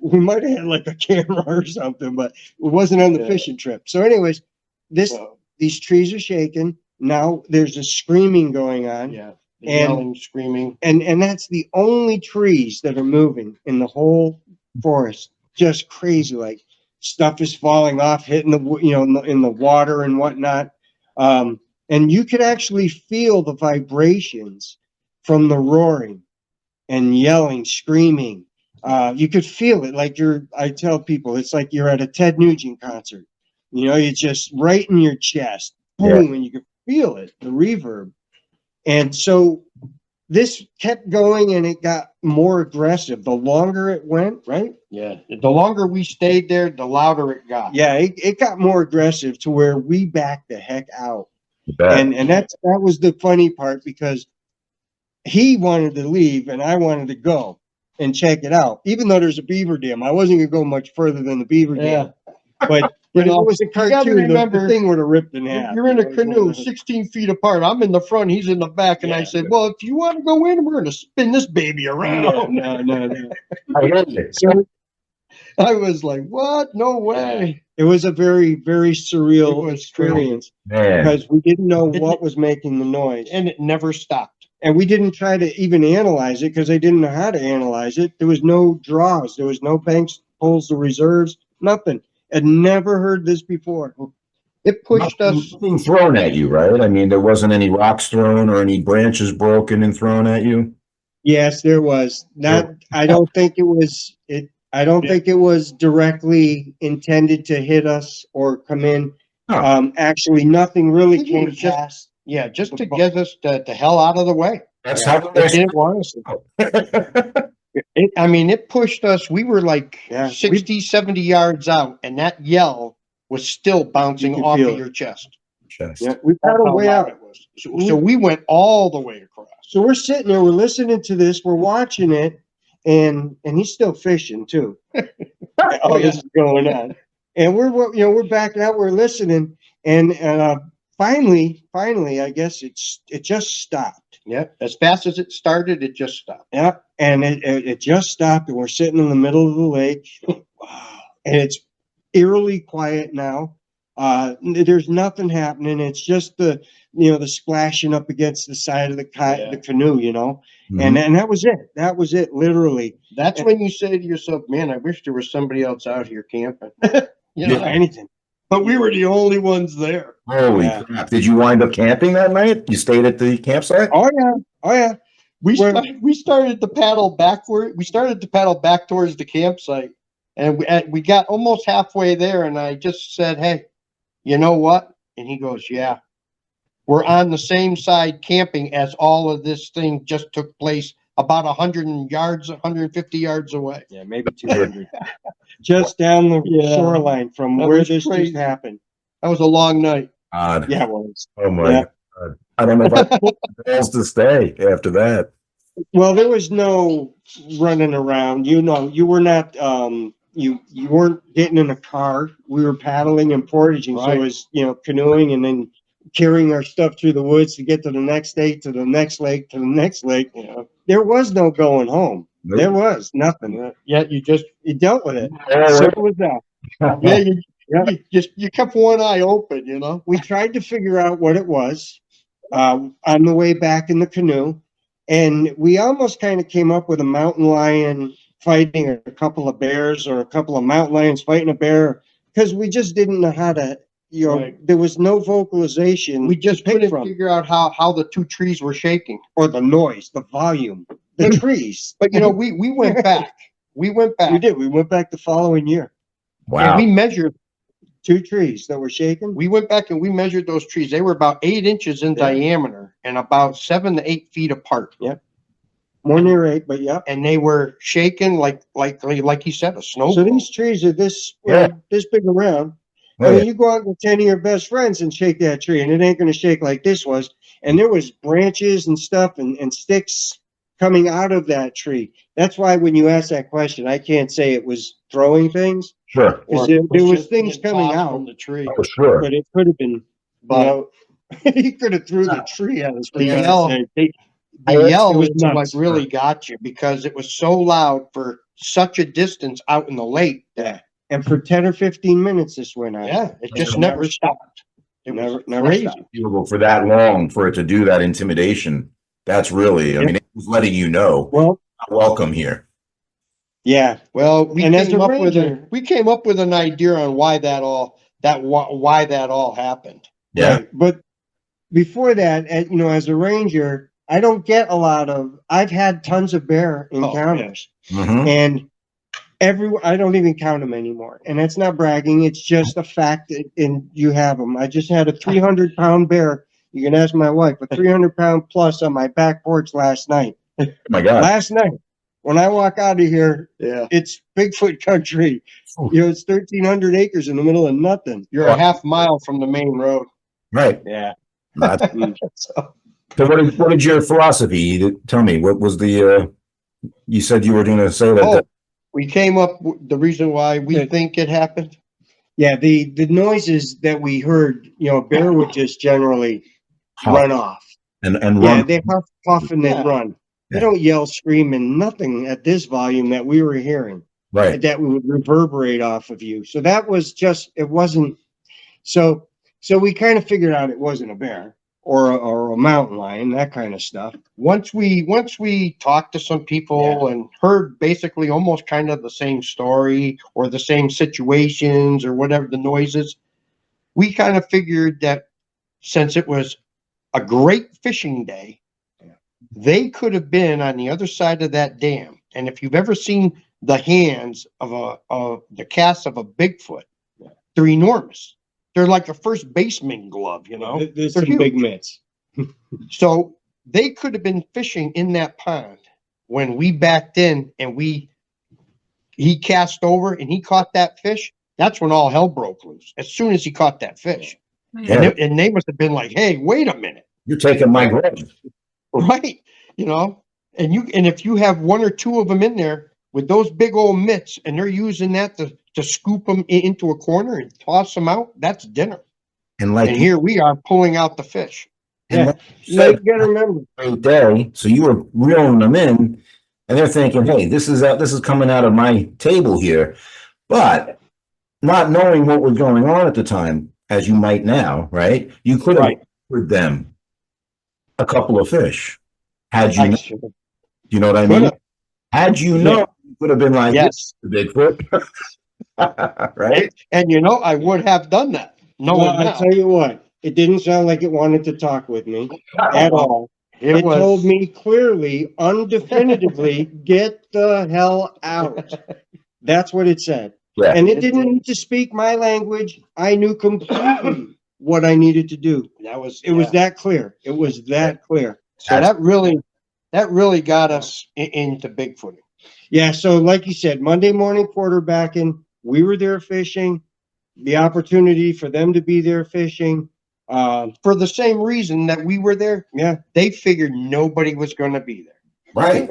We might have had like a camera or something, but it wasn't on the fishing trip. So anyways, these trees are shaking. Now there's a screaming going on. Yeah. Yelling, screaming. And that's the only trees that are moving in the whole forest. Just crazy. Like stuff is falling off, hitting in the water and whatnot. And you could actually feel the vibrations from the roaring and yelling, screaming. You could feel it like I tell people, it's like you're at a Ted Nugent concert. You're just right in your chest. Boom, and you can feel it, the reverb. And so this kept going, and it got more aggressive the longer it went, right? Yeah. The longer we stayed there, the louder it got. Yeah, it got more aggressive to where we backed the heck out. And that was the funny part, because he wanted to leave and I wanted to go and check it out. Even though there's a beaver dam, I wasn't gonna go much further than the beaver dam. But it was a cartoon. The thing would have ripped in half. You're in a canoe 16 feet apart. I'm in the front. He's in the back. And I said, well, if you want to go in, we're going to spin this baby around. No. So I was like, what? No way. It was a very, very surreal experience because we didn't know what was making the noise. And it never stopped. And we didn't try to even analyze it because they didn't know how to analyze it. There was no draws. There was no banks, pulls, or reserves, nothing. I'd never heard this before. It pushed us. Nothing thrown at you, right? I mean, there wasn't any rocks thrown or any branches broken and thrown at you. Yes, there was. I don't think it was. I don't think it was directly intended to hit us or come in. Oh. Actually, nothing really came past. Just to get us the hell out of the way. That's how they didn't want us to. It pushed us. We were like 60, 70 yards out, and that yell was still bouncing off of your chest. Yeah, we got a way out. It was. So we went all the way across. So we're sitting there, we're listening to this, we're watching it, and he's still fishing too. All this is going on, and we're backing out, we're listening, and finally, I guess it just stopped. Yeah, as fast as it started, it just stopped. Yeah, and it just stopped, and we're sitting in the middle of the lake. Wow. And it's eerily quiet now. There's nothing happening. It's just the splashing up against the side of the Yeah. the canoe, Mhm. and that was it. That was it, literally. That's when you say to yourself, man, I wish there was somebody else out here camping. Anything. But we were the only ones there. Holy Yeah. crap. Did you wind up camping that night? You stayed at the campsite? Oh yeah, oh yeah. We started to paddle backward. We started to paddle back towards the campsite, and we got almost halfway there, and I just said, "Hey, you know what?" And he goes, "Yeah, we're on the same side camping as all of this thing just took place about 150 yards away." Yeah, maybe 200. Just down the Yeah. shoreline from That where was this crazy. just happened. That was a long night. Odd. Yeah, it was. Oh my Yeah. God. I don't know if I have balls to stay after that. Well, there was no running around. You were not. You weren't getting in a car. We were paddling and portaging. So Right. it was canoeing and then carrying our stuff through the woods to get to the next state, to the next lake, to the next lake. There was no going home. Nope. There was nothing. Yeah, you dealt with it. All right. Simple as that. yeah, you kept one eye open, We tried to figure out what it was on the way back in the canoe, and we almost kind of came up with a mountain lion fighting a couple of bears, or a couple of mountain lions fighting a bear, because we just didn't know how to. Right. There was no vocalization. We just to pick couldn't from, figure out how the two trees were shaking. or the noise, the volume, the trees. But we went back. We went back. We did. We went back the following year. Wow. And we measured. 2 trees that were shaking. We went back and we measured those trees. They were about 8 inches in diameter and about 7 to 8 feet apart. Yep. More near 8, but yeah. And they were shaking like you said, a snowball. So these trees are this this big around. I Oh, mean, yeah. you go out with 10 of your best friends and shake that tree, and it ain't going to shake like this was. And there was branches and stuff and sticks coming out of that tree. That's why when you ask that question, I can't say it was throwing things, Sure. because Or there it was just things being coming tossed out, from the tree. Oh, sure. but it could have been. But He could have threw the tree at us. for The God's yell- sake. the yell it was is what nuts. really got you, because it was so loud for such a distance out in the lake. Yeah. And for 10 or 15 minutes, this went on. Yeah, it just It never stopped. It was Never crazy. stopped. Unbelievable for that long, for it to do that intimidation. That's really, I mean, it was letting you know, Well, welcome here. yeah. Well, we And as came a up with ranger- we came up with an idea on why that all happened. Yeah. Right. But before that, as a ranger, I don't get a lot of. I've had tons of bear encounters, Mhm. and I don't even count them anymore. And that's not bragging; it's just a fact. And you have them. I just had a 300-pound bear. You can ask my wife, a 300-pound plus on my back porch last night. Oh my God. Last night, when I walk out of here, Yeah. it's Bigfoot country. Ooh. It's 1,300 acres in the middle of nothing. You're a half mile from the main road. Right. Yeah. That's- So, So what did your philosophy, tell me, what was the, you said you were going to say that. oh, we came up with the reason why we Yeah. think it happened. Yeah, the noises that we heard, a bear would just generally Huff run off. and Yeah, run. they puff and they Yeah. run. They Yeah. don't yell, scream, and nothing at this volume that we were hearing Right. that would reverberate off of you. So that was just, it wasn't. So we kind of figured out it wasn't a bear or a mountain lion, that kind of stuff. Once we talked to some people and heard basically almost kind of the same story or the same situations or whatever the noises, we kind of figured that since it was a great fishing day, they could have been on the other side of that dam. And if you've ever seen the hands of the cast of a Bigfoot, they're enormous. They're like a first baseman glove, There's They're some huge. big mitts. So they could have been fishing in that pond when we backed in and he cast over and he caught that fish. That's when all hell broke loose. As soon as he caught that fish, Yeah. and they must have been like, "Hey, wait a minute, You're taking my grub. right?" And if you have one or two of them in there with those big old mitts and they're using that to scoop them into a corner and toss them out, that's dinner. And like, And here we are pulling out the fish. And Yeah. like you Now you said, gotta remember, great day. So you were reeling them in, and they're thinking, "Hey, this is coming out of my table here." But not knowing what was going on at the time, as you might now, right? You could have Right. offered them a couple of fish. Had you, I you know what I could mean? have. Had you Yeah. known, you could have been like, Yes. Bigfoot, right? And you know, I would have done that. Knowing Well, I now. tell you what, it didn't sound like it wanted to talk with me at all. It was told me clearly, undefinitively, get the hell out. That's what it said. Yeah, And it didn't need to speak my language. I knew completely what I needed to do. It was that clear. It was that clear. so that really got us into Bigfoot. Yeah, so like you said, Monday morning quarterbacking, we were there fishing, the opportunity for them to be there fishing. For the same reason that we were there, Yeah. they figured nobody was going to be there. right.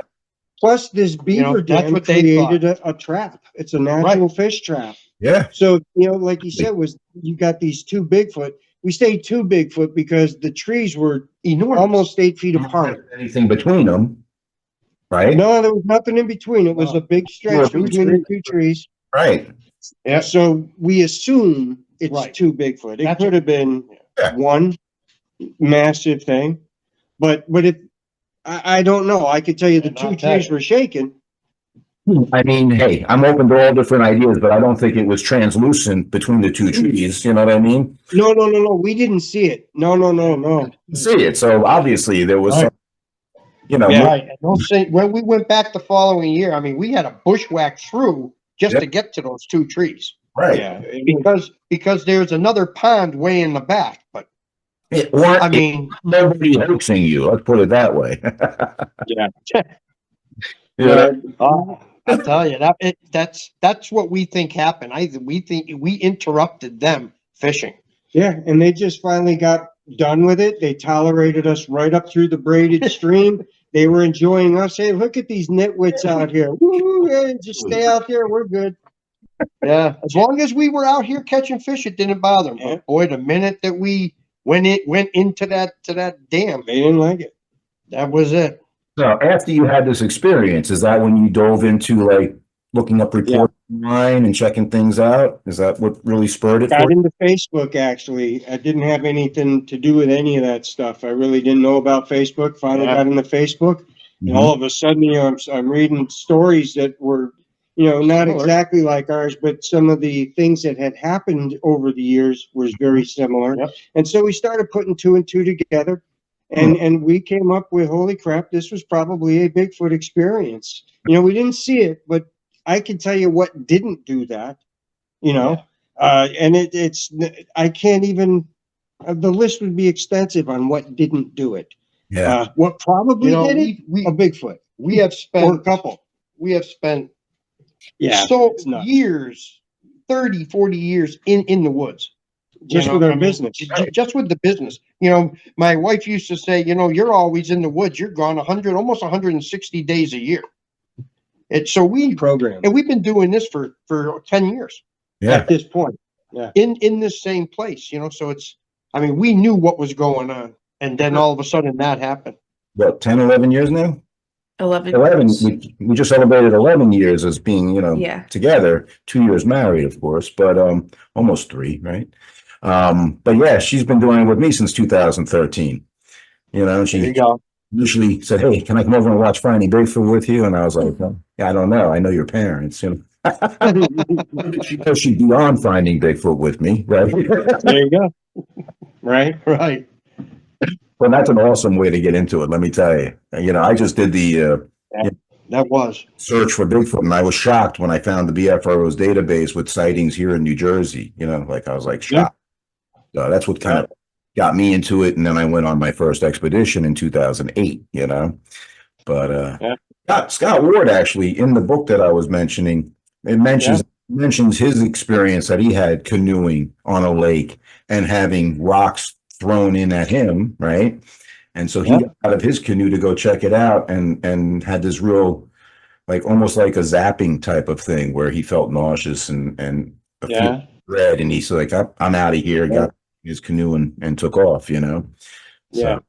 Plus, this beaver that's dam what they created a trap. It's a natural fish trap. Yeah, So, like you said, you got these two Bigfoot. We stayed two Bigfoot because the trees were Enormous. almost 8 feet apart. anything between them, right? No, there was nothing in between. It was a big stretch Two between the two trees. Right. Yeah. So we assume it's Right. two Bigfoot. It That's could have been Yeah. one massive thing, but I don't know. I could tell you the And two I'll tell trees you. were shaking. I mean, hey, I'm open to all different ideas, but I don't think it was translucent between the two trees. You know what I mean? No. We didn't see it. No. See it. So obviously there was some, Yeah. Right. And those things, when we went back the following year, I mean, we had a bushwhack through just Yep. to get to those two trees. right. Yeah. It was- Because there's another pond way in the back. But I mean, I mean, nobody hoaxing you. Let's put it that way. Yeah. Yeah. I tell you that's what we think happened. We think we interrupted them fishing. Yeah, and they just finally got done with it. They tolerated us right up through the braided stream. They were enjoying us. Hey, look at these nitwits out here. Woo, hey, just stay out there. We're good. Yeah, as long as we were out here catching fish, it didn't bother them. Yeah. But boy, the minute that we went into that dam, They didn't like it. that was it. So after you had this experience, is that when you dove into like looking up reports online and checking things out? Is that what really spurred it for Got you? into Facebook, actually. I didn't have anything to do with any of that stuff. I really didn't know about Facebook. Finally Yeah. got into Facebook. And Mhm. all of a sudden, I'm reading stories that were, not Similar. exactly like ours, but some of the things that had happened over the years was very similar. Yep. And so we started putting two and two together, and we came up with, holy crap, this was probably a Bigfoot experience. We didn't see it, but I can tell you what didn't do that. And I can't even. The list would be extensive on what didn't do it. Yeah. What probably did it? we A Bigfoot we have or a spent couple. we have spent Yeah, so it's nuts. years, 30, 40 years in the woods. Just with our business. Just with the business. My wife used to say, you're always in the woods. You're gone almost 160 days a year. So Program we've been doing this for 10 years Yeah. at this point. in this same place, so we knew what was going on. And then all of a sudden that happened. What, 10, 11 years now? 11. 11. We just celebrated 11 years as being, Yeah. together, 2 years married, of course, but almost 3, right? But yeah, she's been doing it with me since 2013. She go. usually said, "Hey, can I come over and watch Finding Bigfoot with you?" And I was like, "Yeah, I don't know. I know your parents." She knows she'd be on Finding Bigfoot with me, right? There you go. Right. Well, that's an awesome way to get into it. Let me tell you. I just did the That was. search for Bigfoot, and I was shocked when I found the BFRO's database with sightings here in New Jersey. I was like shocked. So that's what kind of got me into it, and then I went on my first expedition in 2008. But Scott Ward, actually, in the book that I was mentioning, it mentions his experience that he had canoeing on a lake and having rocks thrown in at him, right? And so he got out of his canoe to go check it out, and had this real, almost like a zapping type of thing where he felt nauseous and a few red, and he's like, "I'm out of here." Got his canoe and took off. So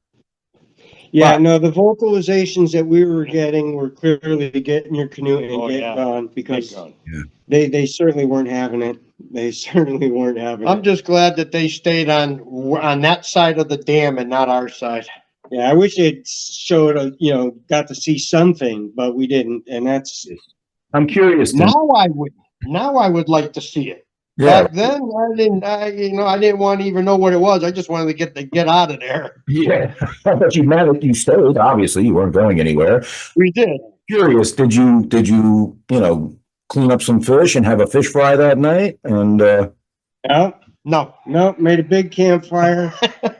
Yeah, But- no, the vocalizations that we were getting were clearly get in your canoe and Oh, get yeah. gone because Gone. they certainly weren't having it. They certainly weren't having I'm it. just glad that they stayed on that side of the dam and not our side. Yeah, I wish it showed got to see something, but we didn't, and that's I'm curious. Now I would like to see it. Yeah, Back then, I didn't want to even know what it was. I just wanted to get out of there. yeah. But you managed. You stayed. Obviously, you weren't going anywhere. We did. Curious. Did you clean up some fish and have a fish fry that night? And no, made a big campfire,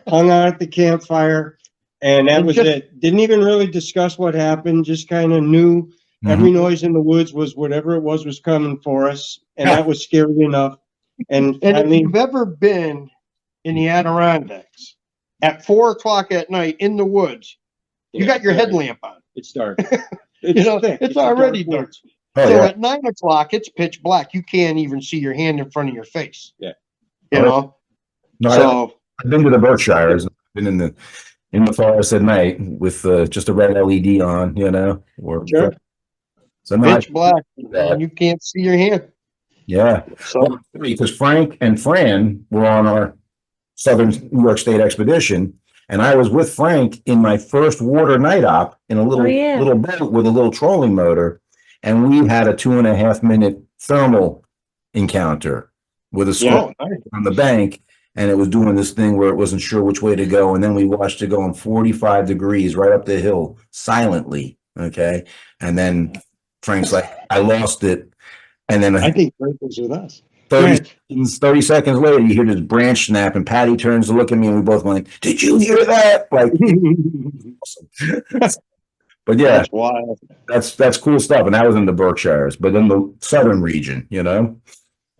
hung out at the campfire, and that And was just- it. Didn't even really discuss what happened. Just kind of knew every noise in the woods was whatever it was coming for us, and that was scary enough. And And I if mean, you've ever been in the Adirondacks at 4 o'clock at night in the woods, you got your headlamp on. it's dark. It's It's a already dark dark. woods. oh So yeah, at 9 o'clock, it's pitch black. You can't even see your hand in front of your face. Yeah. You Oh, know? no, So I've been to the Berkshires. I've been in the forest at night with just a red LED on. Or Sure. so no, pitch black and you can't see your hand. yeah. So Because Frank and Fran were on our Southern New York State expedition, and I was with Frank in my first water night op in a little Oh, yeah. little boat with a little trolling motor, and we had a 2.5 minute thermal encounter with a squid on the bank, and it was doing this thing where it wasn't sure which way to go, and then we watched it going 45 degrees right up the hill silently. Okay, and then Frank's like, "I lost it," and then I think Frank was with us. 30 seconds later, you hear this branch snap, and Patty turns to look at me, and we both went, "Did you hear that?" Like, but yeah, that's wild. that's cool stuff. And that was in the Berkshires, but in the southern region,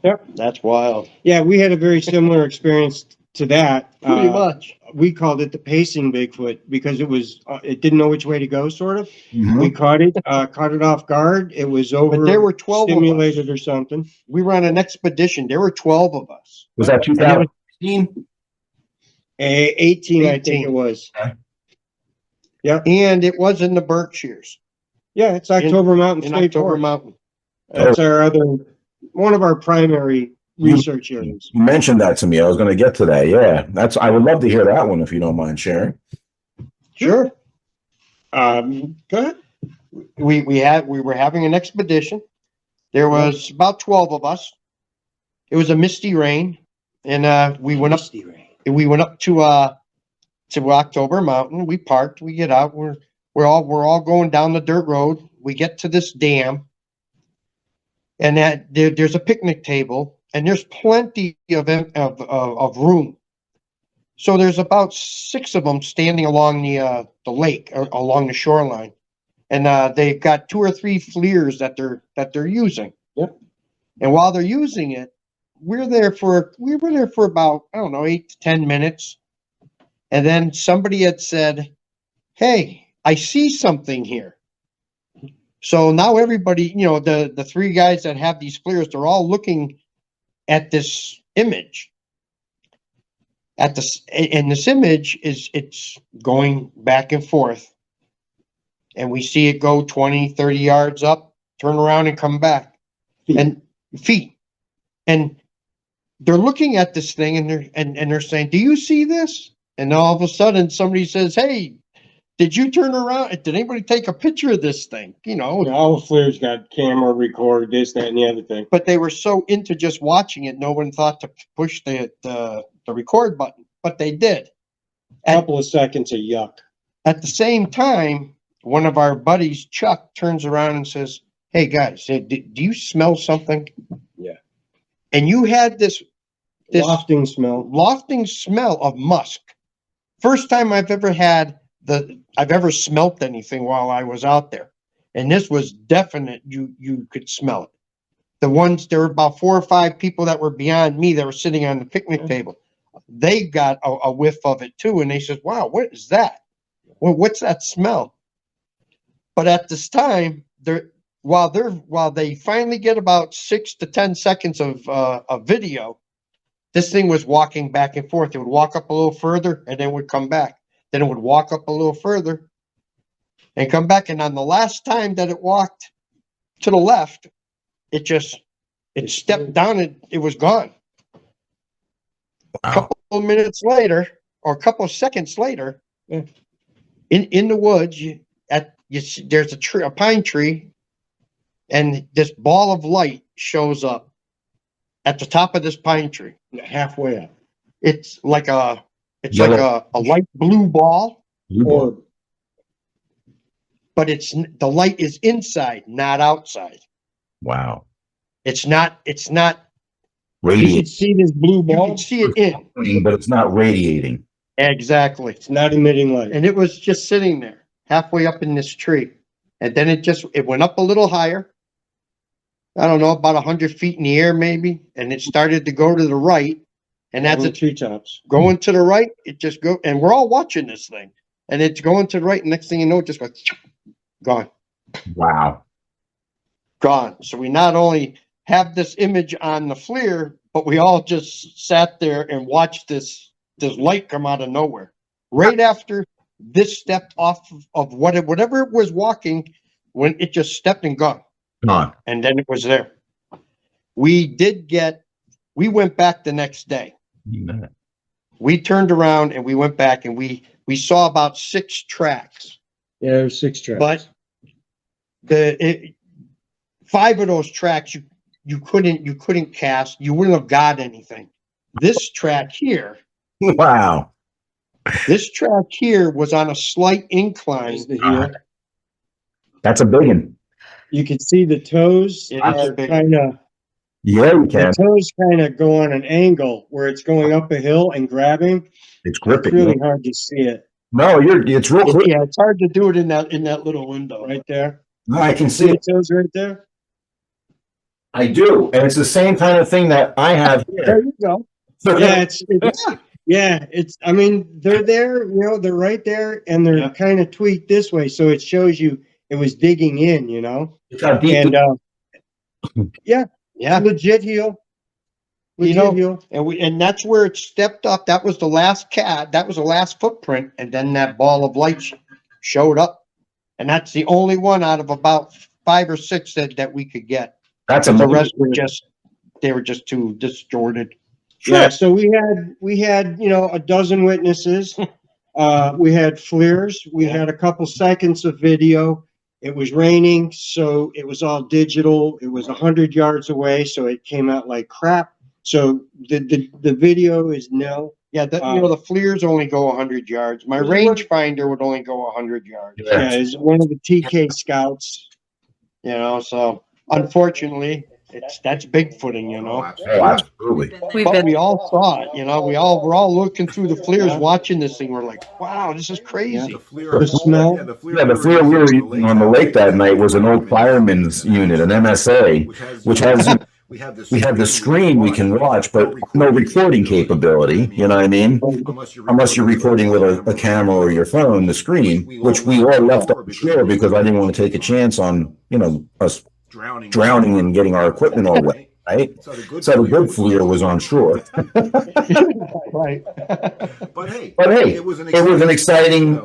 Yep. That's wild. Yeah, we had a very similar experience to that. Pretty much. We called it the pacing Bigfoot because it didn't know which way to go, sort of. Mhm. We caught it off guard. It was But there were 12 of us. stimulated or something. We were on an expedition. There were 12 of us. Was that 2016? 18, I think 18. it was. And it was in the Berkshires, Yeah, it's October Mountain in State October Forest. Mountain. That's one of our primary research areas. You mentioned that to me. I was going to get to that. Yeah, I would love to hear that one if you don't mind sharing. Sure. Go ahead. We were having an expedition. There was about 12 of us. It was a misty rain, and we went up to October Mountain. We parked, we get out, we're all going down the dirt road. We get to this dam, and there's a picnic table, and there's plenty of room. So there's about 6 of them standing along the lake, or along the shoreline, and they've got 2 or 3 fleers that they're using. Yep. And while they're using it, we were there for about, I don't know, 8 to 10 minutes. And then somebody had said, "Hey, I see something here." So now everybody, the 3 guys that have these flares, they're all looking at this image. And this image it's going back and forth. And we see it go 20, 30 yards up, turn around and come back. And feet. And they're looking at this thing and they're saying, "Do you see this?" And all of a sudden somebody says, "Hey, did you turn around? Did anybody take a picture of this thing?" All the flares got camera record, this, that, and the other thing. But they were so into just watching it, no one thought to push the record button, but they did. A couple of seconds of yuck. At the same time, one of our buddies, Chuck, turns around and says, "Hey guys, do you smell something?" Yeah. And you had this Wafting smell. of musk. First time I've ever smelt anything while I was out there. And this was definite. You could smell it. There were about 4 or 5 people that were beyond me that were sitting on the picnic table. They got a whiff of it too. And they said, "Wow, what is that? Well, what's that smell?" But at this time, while they finally get about 6 to 10 seconds of video, this thing was walking back and forth. It would walk up a little further and then would come back. then it would walk up a little further and come back. And on the last time that it walked to the left, it stepped down and it was gone. A couple of minutes later, or a couple of seconds later, in the woods, there's a pine tree, and this ball of light shows up at the top of this pine tree, halfway up. It's like a light blue ball, but the light is inside, not outside. Wow. It's not You can Radiating, see this blue you ball. can see it in. but it's not radiating. Exactly. It's not emitting light. And it was just sitting there halfway up in this tree. And then it went up a little higher. I don't know, about 100 feet in the air maybe. And it started to go to the right. And as Over the it's treetops. going to the right, it just go, and we're all watching this thing. And it's going to the right. And next thing you know, it just goes, gone. Wow. Gone. So we not only have this image on the FLIR, but we all just sat there and watched this light come out of nowhere. Right after this stepped off of whatever it was walking, when it just stepped and gone. Gone. And then it was there. We went back the next day. We turned around and we went back and we saw about 6 tracks. Yeah, there's 6 tracks. But 5 of those tracks you couldn't cast. You wouldn't have got anything. This track here Wow. was on a slight incline. There's the heel. That's a big one. You can see the toes It is are a big- kind of, Yeah, you the can. toes kind of go on an angle where it's going up a hill and grabbing. It's It's gripping. really hard to see it No, it's real quick. Yeah, it's hard to do it in that little window. right there. No, I can See see the it. toes right there? I do. And it's the same kind of thing that I have There here. you go. Yeah, I mean, they're there, they're right there and they're Yeah. kind of tweaked this way. So it shows you it was digging in, It's how deep and, Yeah. legit heel. You know, heel. and that's where it stepped up. That was the last that was the last footprint, and then that ball of light showed up. And that's the only one out of about 5 or 6 that we could get. That's The amazing. rest were just too distorted. Yeah, so we had a dozen witnesses. We had FLIRs. We had a couple seconds of video. It was raining, so it was all digital. It was 100 yards away, so it came out like crap. So the video is nil. Yeah, the FLIRs only go 100 yards. My rangefinder would only go 100 yards. Yeah, it's one of the TK scouts. So unfortunately, that's Bigfooting, Oh, absolutely. We've But been, we all saw it, we're all looking through the FLIRs, watching this thing. We're like, wow, this is crazy. The smell. Yeah, the FLIR we were using on the lake that night was an old fireman's unit, an MSA, which has we have the screen we can watch, but no recording capability. You know what I mean? Unless you're recording with a camera or your phone, the screen, which we all left up shore because I didn't want to take a chance on us drowning and getting our equipment all wet. Right? So the good FLIR was on shore. Right. But hey, it was an exciting,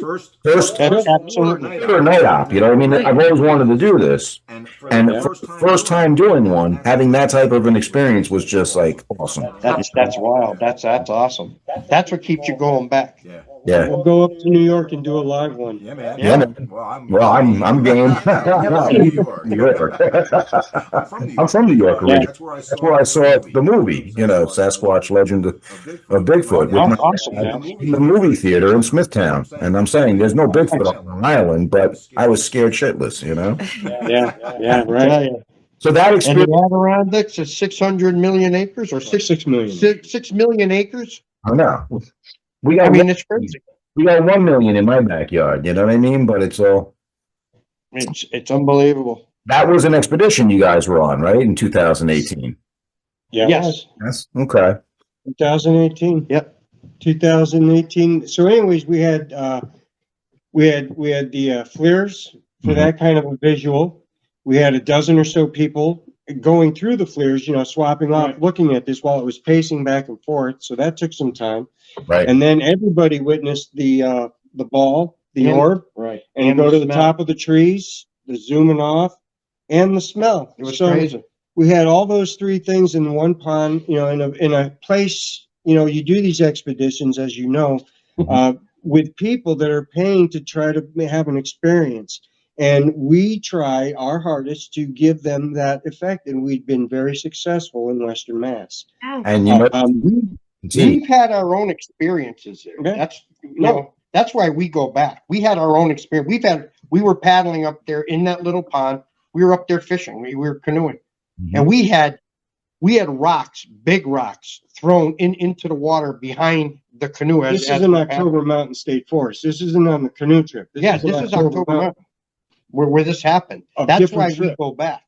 first Absolutely. night op. I mean, I've always wanted to do this, and for the first time doing one, having that type of an experience was just like awesome. That's wild. That's awesome. That's what keeps you going back. Yeah. We'll go up to New York and do a live one. Yeah, man. Yeah, man. Well, I'm game. New York. I'm from New York originally. That's where I saw the movie, Sasquatch Legend of Bigfoot, with Awesome, man. in the movie theater in Smithtown. And I'm saying there's no Bigfoot on Long Island, but I was scared shitless, Yeah, right. So that And experience, the Adirondacks is 600 million acres or 6 million. 6 million acres. I know. I mean, it's crazy. We got 1 million in my backyard, you know what I mean? But it's all, It's unbelievable. that was an expedition you guys were on, right? In 2018. Yeah. Yes. Yes. Okay. 2018. Yep. 2018. So anyways, we had the FLIRs for that kind of a visual. We had a dozen or so people going through the flares, swapping off, looking at this while it was pacing back and forth. So that took some time. Right. And then everybody witnessed the ball, the And- orb, Right. and you And go the to the smell. top of the trees, the zooming off, and the smell. It was So crazy. we had all those three things in one pond, in a place, you do these expeditions, as you know, with people that are paying to try to have an experience. And we try our hardest to give them that effect. And we've been very successful in Western Mass. And We've had our own experiences there. Okay. That's that's why we go back. We had our own experience. We were paddling up there in that little pond. We were up there fishing. We were canoeing, and we had rocks, big rocks, thrown into the water behind the canoe. This is in October Mountain State Forest. This isn't on the canoe trip. This is October Mountain, where this happened. A That's why different we trip. go back.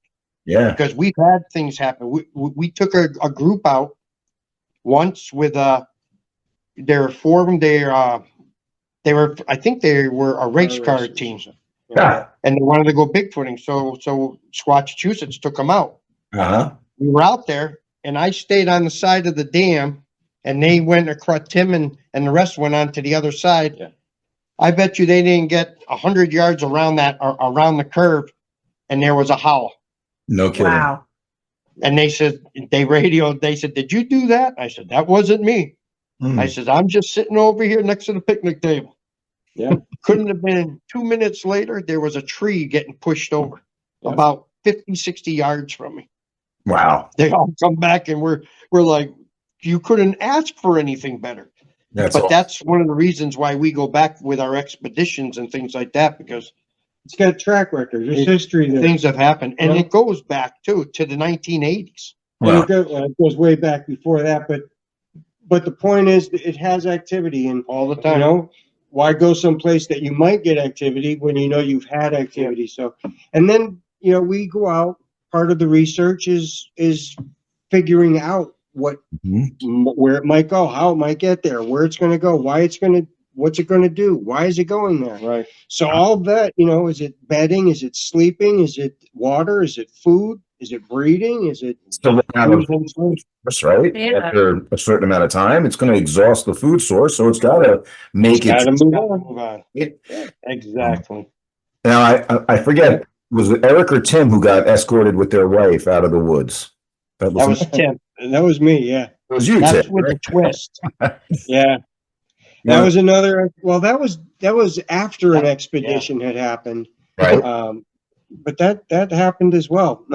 yeah. Because we've had things happen. We took a group out once with there were four of them. They were I think they were a race car team, Ah, and they wanted to go bigfooting. So Squatchachusettes took them out. uh-huh. We were out there, and I stayed on the side of the dam, and they went across. Tim and the rest went on to the other side. Yeah. I bet you they didn't get 100 yards around around the curve, and there was a howl. No kidding. Wow. And they said, they radioed, they said, "Did you do that?" I said, "That wasn't me." Mm. I said, "I'm just sitting over here next to the picnic table." Yeah. Couldn't have been 2 minutes later, there was a tree getting pushed over about 50, 60 yards from me. Wow. They all come back and we're like, you couldn't ask for anything better. That's But all. that's one of the reasons why we go back with our expeditions and things like that, because It's got track record. There's It- history there. things have happened. And Yeah. it goes back to the 1980s. And Wow. it goes way back before that, but the point is that it has activity, and All the time. why go someplace that you might get activity when you've had activity? So, and then we go out. Part of the research is figuring out where it might go, how it might get there, where it's going to go, what's it going to do, why is it going there? Right. So all that, is it bedding? Is it sleeping? Is it water? Is it food? Is it breeding? Is it Still out of food? source, right? Yeah. After a certain amount of time, it's going to exhaust the food source, so it's got to make Gotta it. move on. Move on. It- Exactly. Now, I forget, was it Eric or Tim who got escorted with their wife out of the woods? That was Tim. And that was me, yeah. It was you, That's Tim. with right? the twist. Yeah. Yeah. That was another, well, that was after an expedition had happened. Right. But that happened as well.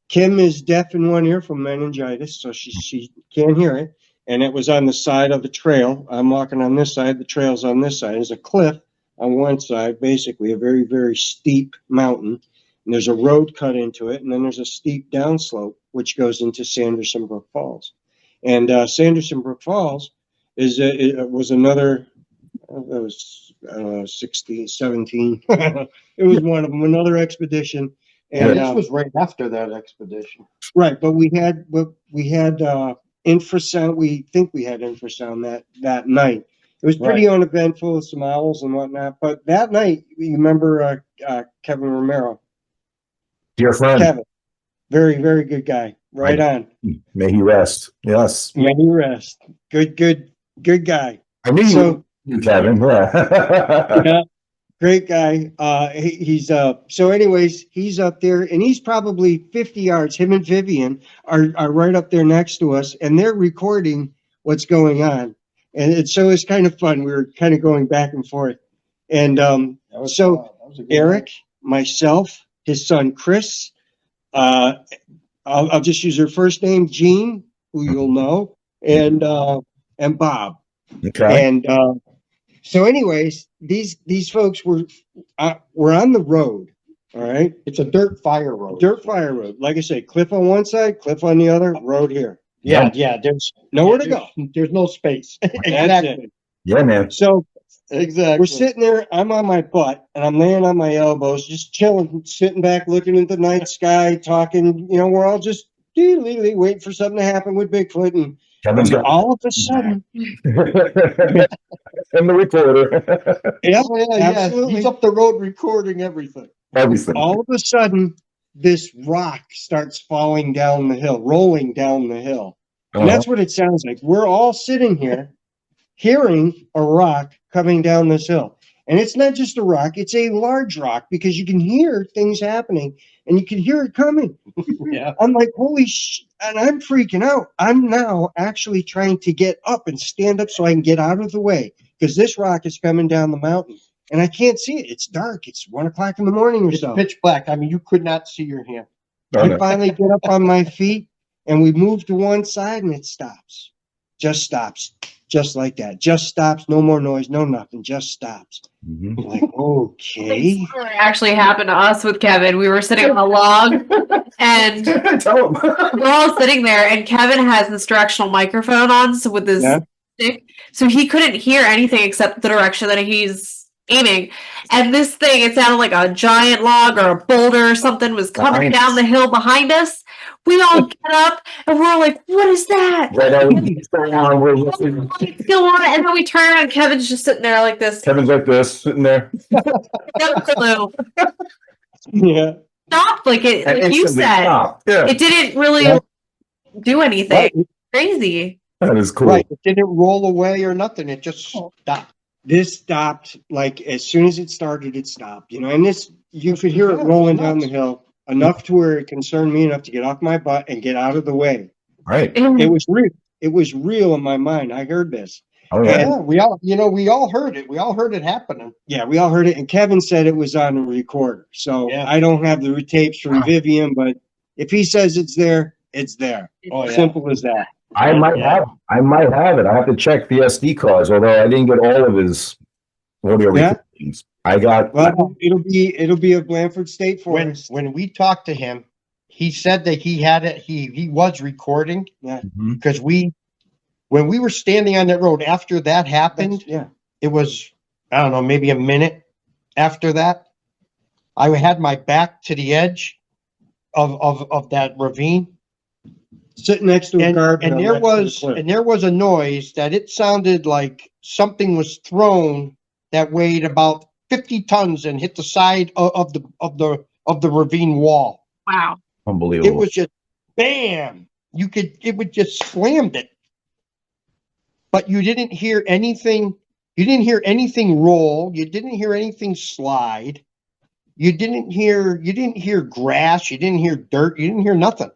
Kim is deaf in one ear from meningitis, so she can't hear it. And it was on the side of the trail. I'm walking on this side, the trail's on this side. There's a cliff on one side, basically a very, very steep mountain. And there's a road cut into it, and then there's a steep downslope, which goes into Sanderson Brook Falls. And Sanderson Brook Falls was another, that was 16, 17. It was one of them, another expedition. And This was right after that expedition. right, but we had infrasound. We think we had infrasound that night. It was pretty uneventful, some owls and whatnot. But that night, you remember Kevin Romero? Dear friend, Kevin, very, very good guy. Right on. may he rest. Yes. May he rest. Good guy. I knew So- you, Kevin. Yeah. Yeah, great guy. He's so anyways, he's up there and he's probably 50 yards. Him and Vivian are right up there next to us, and they're recording what's going on. And it's kind of fun. We were kind of going back and forth. And so Eric, myself, his son Chris, I'll just use her first name, Jean, who you'll know, and Bob. Okay. And so anyways, these folks were on the road. All right. It's a dirt fire road. Dirt fire road. Like I say, cliff on one side, cliff on the other, road here. Yeah. There's Nowhere to go. There's no space. That's Exactly. it. Yeah, man. So Exactly. we're sitting there, I'm on my butt and I'm laying on my elbows, just chilling, sitting back, looking at the night sky, talking, we're all just waiting for something to happen with Bigfoot. And Kevin's got all of a sudden, and the recorder. yeah, Yeah. absolutely. He's up the road recording everything. Everything. All of a sudden, this rock starts falling down the hill, rolling down the hill. And that's what it sounds like. We're all sitting here hearing a rock coming down this hill. And it's not just a rock, it's a large rock because you can hear things happening and you can hear it coming. Yeah. I'm like, holy and I'm freaking out. I'm now actually trying to get up and stand up so I can get out of the way because this rock is coming down the mountain and I can't see it. It's dark. It's 1 o'clock in the morning or It's so. pitch black. I mean, you could not see your hand. I finally get up on my feet and we move to one side and it stops. Just stops. Just like that. Just stops. No more noise. No nothing. Just stops. Mhm. Like, okay. It actually happened to us with Kevin. We were sitting on a log and Tell him. we're all sitting there and Kevin has this directional microphone on so with his Yeah. stick. So he couldn't hear anything except the direction that he's aiming. And this thing, it sounded like a giant log or a boulder or something was coming Behind down us. the hill behind us. We all get up and we're like, what is that? Right, what's going on? We're listening. Lights go on, and then we turn around and Kevin's just sitting there like this. Kevin's like this, sitting there. No clue. Yeah. Stopped like it, And like you instantly said. stopped. Yeah, It didn't really Yeah. do anything. Right. Crazy. that is cool. Right. It didn't roll away or nothing. It just stopped. This stopped, like, as soon as it started, it stopped, you know, and this, you could hear it rolling down the hill enough to where it concerned me enough to get off my butt and get out of the way. Right. It was real. It was real in my mind. I heard this. Oh, yeah. Yeah, we all heard it. We all heard it happening. Yeah, we all heard it. And Kevin said it was on a recorder. So Yeah. I don't have the tapes from Vivian, but if he says it's there, it's there. Oh, yeah. Simple as that. I might have it. I have to check the SD cards, although I didn't get all of his audio Yeah. recordings. I got Well, it'll be a Blanford State Forest. When we talked to him, he said that he had it. He was recording Mhm. because when we were standing on that road after that happened, Yeah. it was, I don't know, maybe a minute after that. I had my back to the edge of that ravine. Sitting next to a And, guardrail. and there next to the was cliff. and there was a noise that it sounded like something was thrown that weighed about 50 tons and hit the side of the ravine wall. Wow. unbelievable. It was just bam. It would just slammed it. But you didn't hear anything. You didn't hear anything roll. You didn't hear anything slide. You didn't hear grass. You didn't hear dirt. You didn't hear nothing.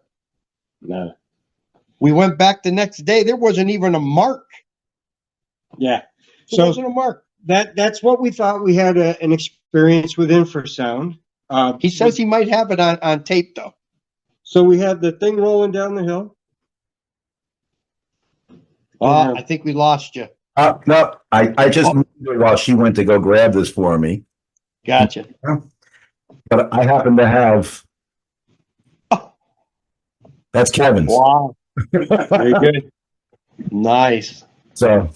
No. We went back the next day. There wasn't even a mark. Yeah. There So wasn't a mark. that's what we thought. We had an experience with infrasound. He says he might have it on tape though. So we had the thing rolling down the hill. I think we lost you. No, I just moved it while she went to go grab this for me, Gotcha. but I happen to have. That's Kevin's. Wow. Very good. Nice. So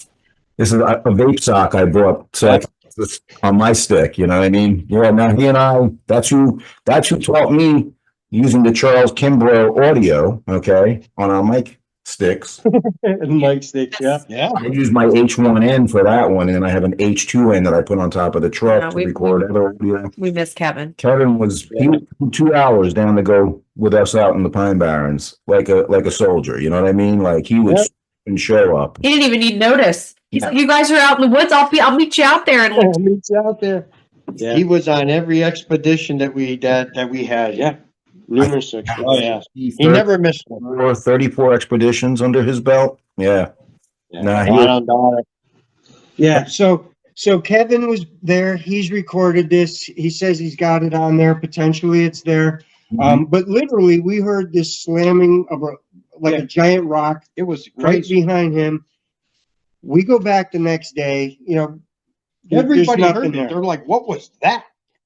this is a vape sock I bought. So I can put this on my stick, you know what I mean? Yeah. Now he and I. That's who taught me using the Charles Kimbrough audio. Okay, on our mic sticks. Mike sticks. Yeah. Yeah. I use my H1N for that one, and then I have an H2N that I put on top of the truck Yeah, to we- record other audio. We miss Kevin. Kevin was 2 hours down to go with us out in the Pine Barrens, like a soldier. You know what I mean? Like he would and show up. He didn't even need notice. He's Yeah. like, you guys are out in the woods. I'll meet you out there. And I'll meet you out there. Yeah. He was on every expedition that we had. Yeah. Numerous. Oh yeah. He never missed one. 34 expeditions under his belt. Yeah. Nah, I he, don't doubt it. Yeah. So Kevin was there. He's recorded this. He says he's got it on there. Potentially it's there. But literally we heard this slamming of a giant rock. It was Right crazy. behind him. We go back the next day, you know, there's Everybody nothing heard there. it. They're like, "What was that?"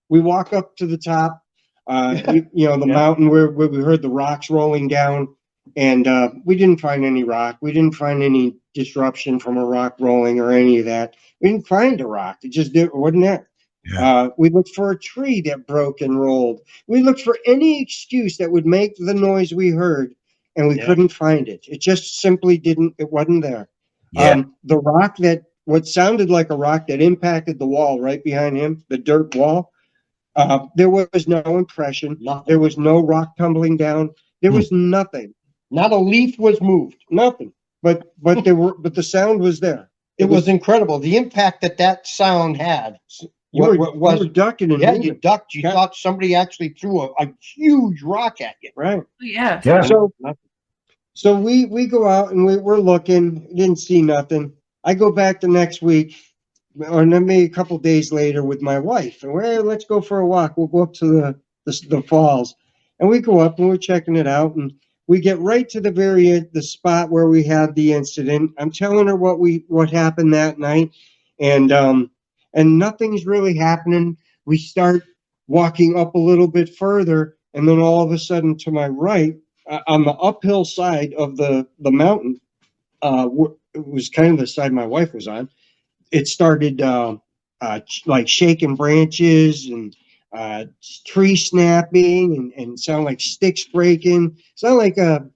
We walk up to the top, the mountain where we heard the rocks rolling down, and we didn't find any rock. We didn't find any disruption from a rock rolling or any of that. We didn't find a rock. It wasn't there. Yeah. We looked for a tree that broke and rolled. We looked for any excuse that would make the noise we heard, and we couldn't find it. It just simply didn't. It wasn't there. Yeah. The rock what sounded like a rock that impacted the wall right behind him, the dirt wall. There was no impression. Nothing. There was no rock tumbling down. There was nothing. Not a leaf was moved. Nothing. But the sound was there. It was incredible. The impact that sound had. You were ducking and Yeah, moving. you ducked. You thought somebody actually threw a huge rock at you. Right. Yeah. Yeah. So we go out and we're looking, didn't see nothing. I go back the next week, or maybe a couple days later with my wife, and let's go for a walk. We'll go up to the falls, and we go up and we're checking it out, and we get right to the spot where we had the incident. I'm telling her what happened that night, and nothing's really happening. We start walking up a little bit further, and then all of a sudden, to my right, on the uphill side of the mountain, it was kind of the side my wife was on. It started like shaking branches and tree snapping and sound like sticks breaking. Sound like a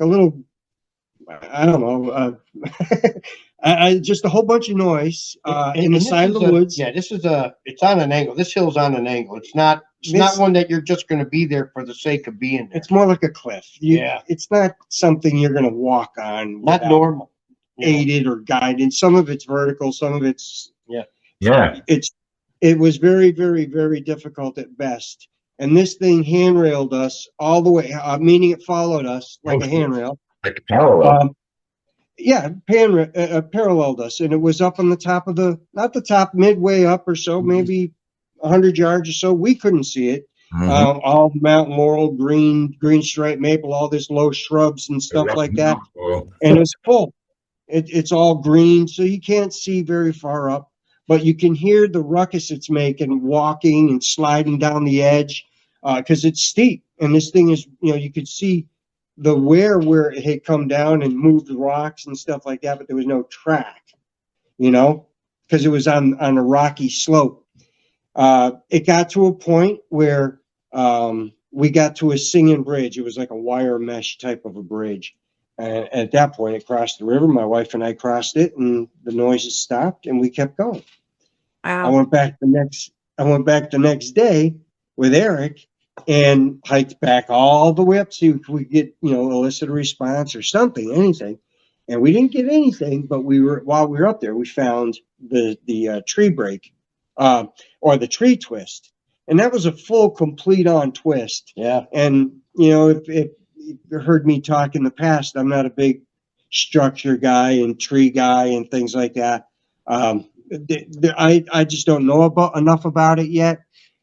little, I don't know, just a whole bunch of noise in the side of the woods. Yeah, it's on an angle. This hill's on an angle. It's not one that you're just going to be there for the sake of being there. It's more like a cliff. Yeah. It's not something you're going to walk on. Not normal. Aided or guided. Some of it's vertical, some of it's Yeah. It was very, very, very difficult at best. And this thing handrailed us all the way, meaning it followed us like a handrail. Like parallel. Paralleled us, and it was up on the top of not the top, midway up or so, maybe 100 yards or so. We couldn't see it. All mountain laurel, green stripe maple, all this low shrubs and stuff like that. And it's full. It's all green, so you can't see very far up, but you can hear the ruckus it's making, walking and sliding down the edge, because it's steep. And this thing is, you could see the where it had come down and moved rocks and stuff like that, but there was no track, because it was on a rocky slope. It got to a point where we got to a singing bridge. It was like a wire mesh type of a bridge. And at that point, it crossed the river. My wife and I crossed it, and the noises stopped, and we kept going. Wow. I went back the next day with Eric and hiked back all the way up to see if we could get, elicit a response or something, anything. And we didn't get anything, but while we were up there, we found the tree break, or the tree twist. And that was a full, complete on twist. Yeah. And, if you heard me talk in the past, I'm not a big structure guy and tree guy and things like that. I just don't know enough about it yet.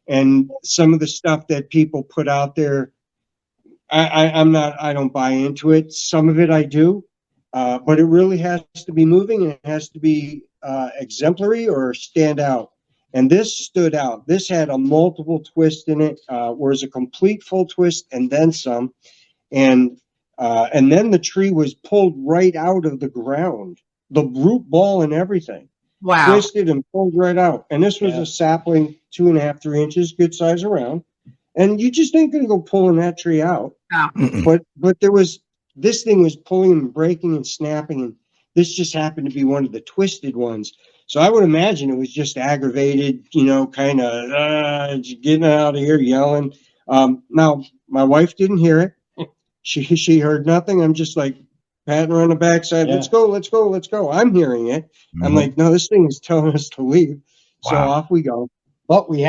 And some of the stuff that people put out there, I don't buy into it. Some of it I do, but it really has to be moving, and it has to be exemplary or stand out. And this stood out. This had a multiple twist in it, whereas a complete full twist and then some. And then the tree was pulled right out of the ground, the root ball and everything. Wow. Twisted and pulled right out. And this was a sapling, 2.5, 3 inches, good size around. And you just ain't gonna go pulling that tree out. Wow. But this thing was pulling and breaking and snapping, and this just happened to be one of the twisted ones. So I would imagine it was just aggravated, kind of getting out of here, yelling. Now my wife didn't hear it. She heard nothing. I'm just like patting her on the backside. Let's go. I'm hearing it. I'm like, no, this thing is telling us to leave. So off we go. But we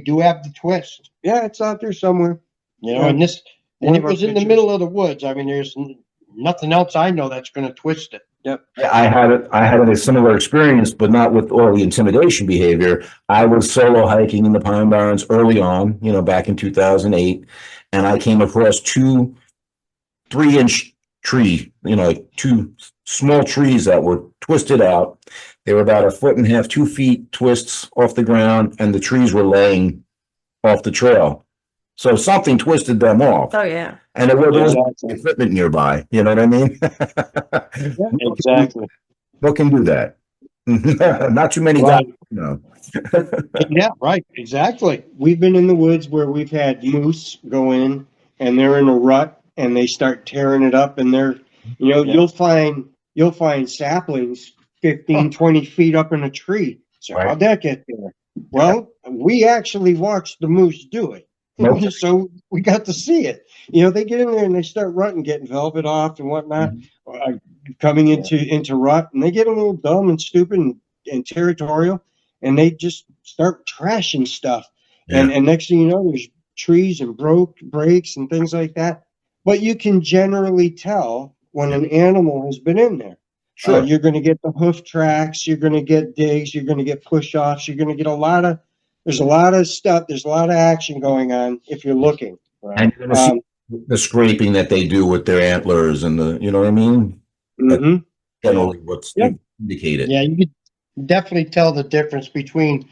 do have the twist. Yeah, it's out there somewhere. And it was in the middle of the woods. I mean, there's nothing else I know that's going to twist it. Yep. I had a similar experience, but not with all the intimidation behavior. I was solo hiking in the Pine Barrens early on, back in 2008, and I came across 2 3-inch tree, two small trees that were twisted out. They were about 1.5 feet, 2 feet twists off the ground, and the trees were laying off the trail. So something twisted them off. Oh yeah. And there was equipment nearby. You know what I mean? Exactly. What can do that? Not too many guys. Yeah, right. Exactly. We've been in the woods where we've had moose go in, and they're in a rut, and they start tearing it up, and they're, you'll find saplings 15, 20 feet up in a tree. So how'd that get there? Well, we actually watched the moose do it. Okay. So we got to see it. You know, they get in there and they start rutting, getting velvet off and whatnot, coming into rut, and they get a little dumb and stupid and territorial, and they just start trashing stuff. Yeah. And next thing you know, there's trees and breaks and things like that. But you can generally tell when an animal has been in there. Sure. You're going to get the hoof tracks. You're going to get digs. You're going to get push-offs. You're going to get there's a lot of stuff. There's a lot of action going on if you're looking. And you're gonna see the scraping that they do with their antlers and you know what I mean? Mhm. Generally what's Yeah. indicated. Yeah, you could definitely tell the difference between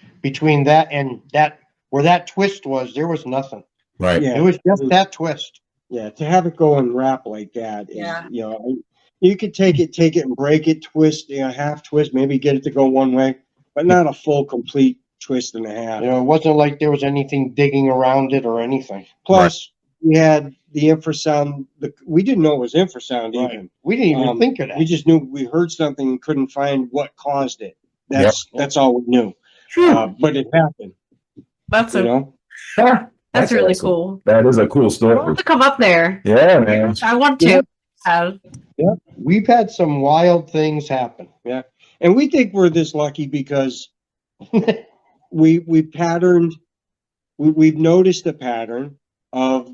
that and that where that twist was. There was nothing. Right. Yeah. It was just that twist. Yeah, to have it go and wrap like that is, Yeah. you know, you could take it and break it, twist, you know, half twist, maybe get it to go one way, but not a full, complete twist and a half. You know, it wasn't like there was anything digging around it or anything. Plus, we had the infrasound. We didn't know it was infrasound Right. even. We didn't even think of that. We just knew we heard something and couldn't find what caused it. That's all we knew. But it happened. That's You know. that's really awesome. cool. That is a cool I story. want to come up there. Yeah, man. I want to. We've had some wild things happen. And we think we're this lucky because we patterned. We've noticed a pattern of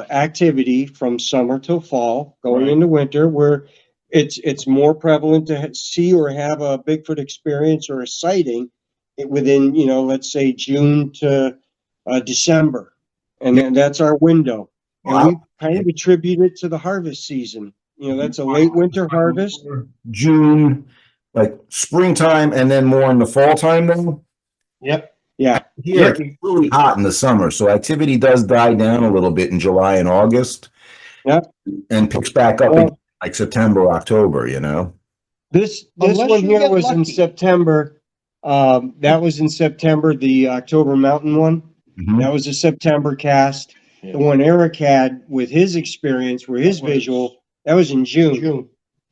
activity from summer till fall, going into winter, where it's more prevalent to see or have a Bigfoot experience or a sighting within, you know, let's say June to December, and then that's our window. And Wow. we kind of attribute it to the harvest season. You know, that's a late winter harvest. June, like springtime, and then more in the fall time though. Yep. Yeah. Here it's really hot in the summer, so activity does die down a little bit in July and August. Yep. And picks back up in like September, October, you know. This Unless one you here get was in lucky. September. That was in September, the October Mountain one. Mhm. That was a September cast. Yeah. The one Eric had with his experience, where his visual, that was in June. June.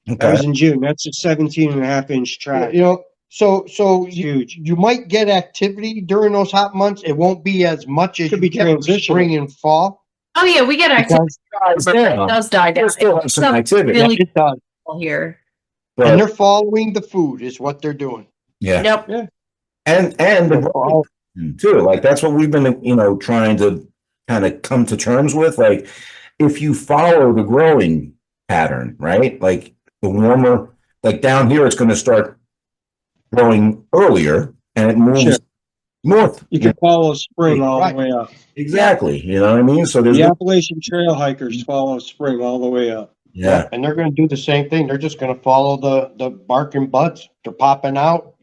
That Okay. was in June. That's a 17.5-inch track. You know, so It's huge. you might get activity during those hot months. It won't be as much as Could you be get from transitional. spring and fall. Oh yeah, we get activity. Guys, But yeah. it does die down. They still have some activity. Really It does. cool here. But- And they're following the food is what they're doing. yeah. Yep. And the growing too. Like that's what we've been, you know, trying to kind of come to terms with. Like if you follow the growing pattern, right? Like the warmer, like down here, it's going to start growing earlier and it moves Sure. north. You can follow spring all Right. the way up. Exactly. You know what I mean? So there's The Appalachian Trail hikers follow spring all the way up. yeah. And they're going to do the same thing. They're just going to follow the bark and buds. They're popping out.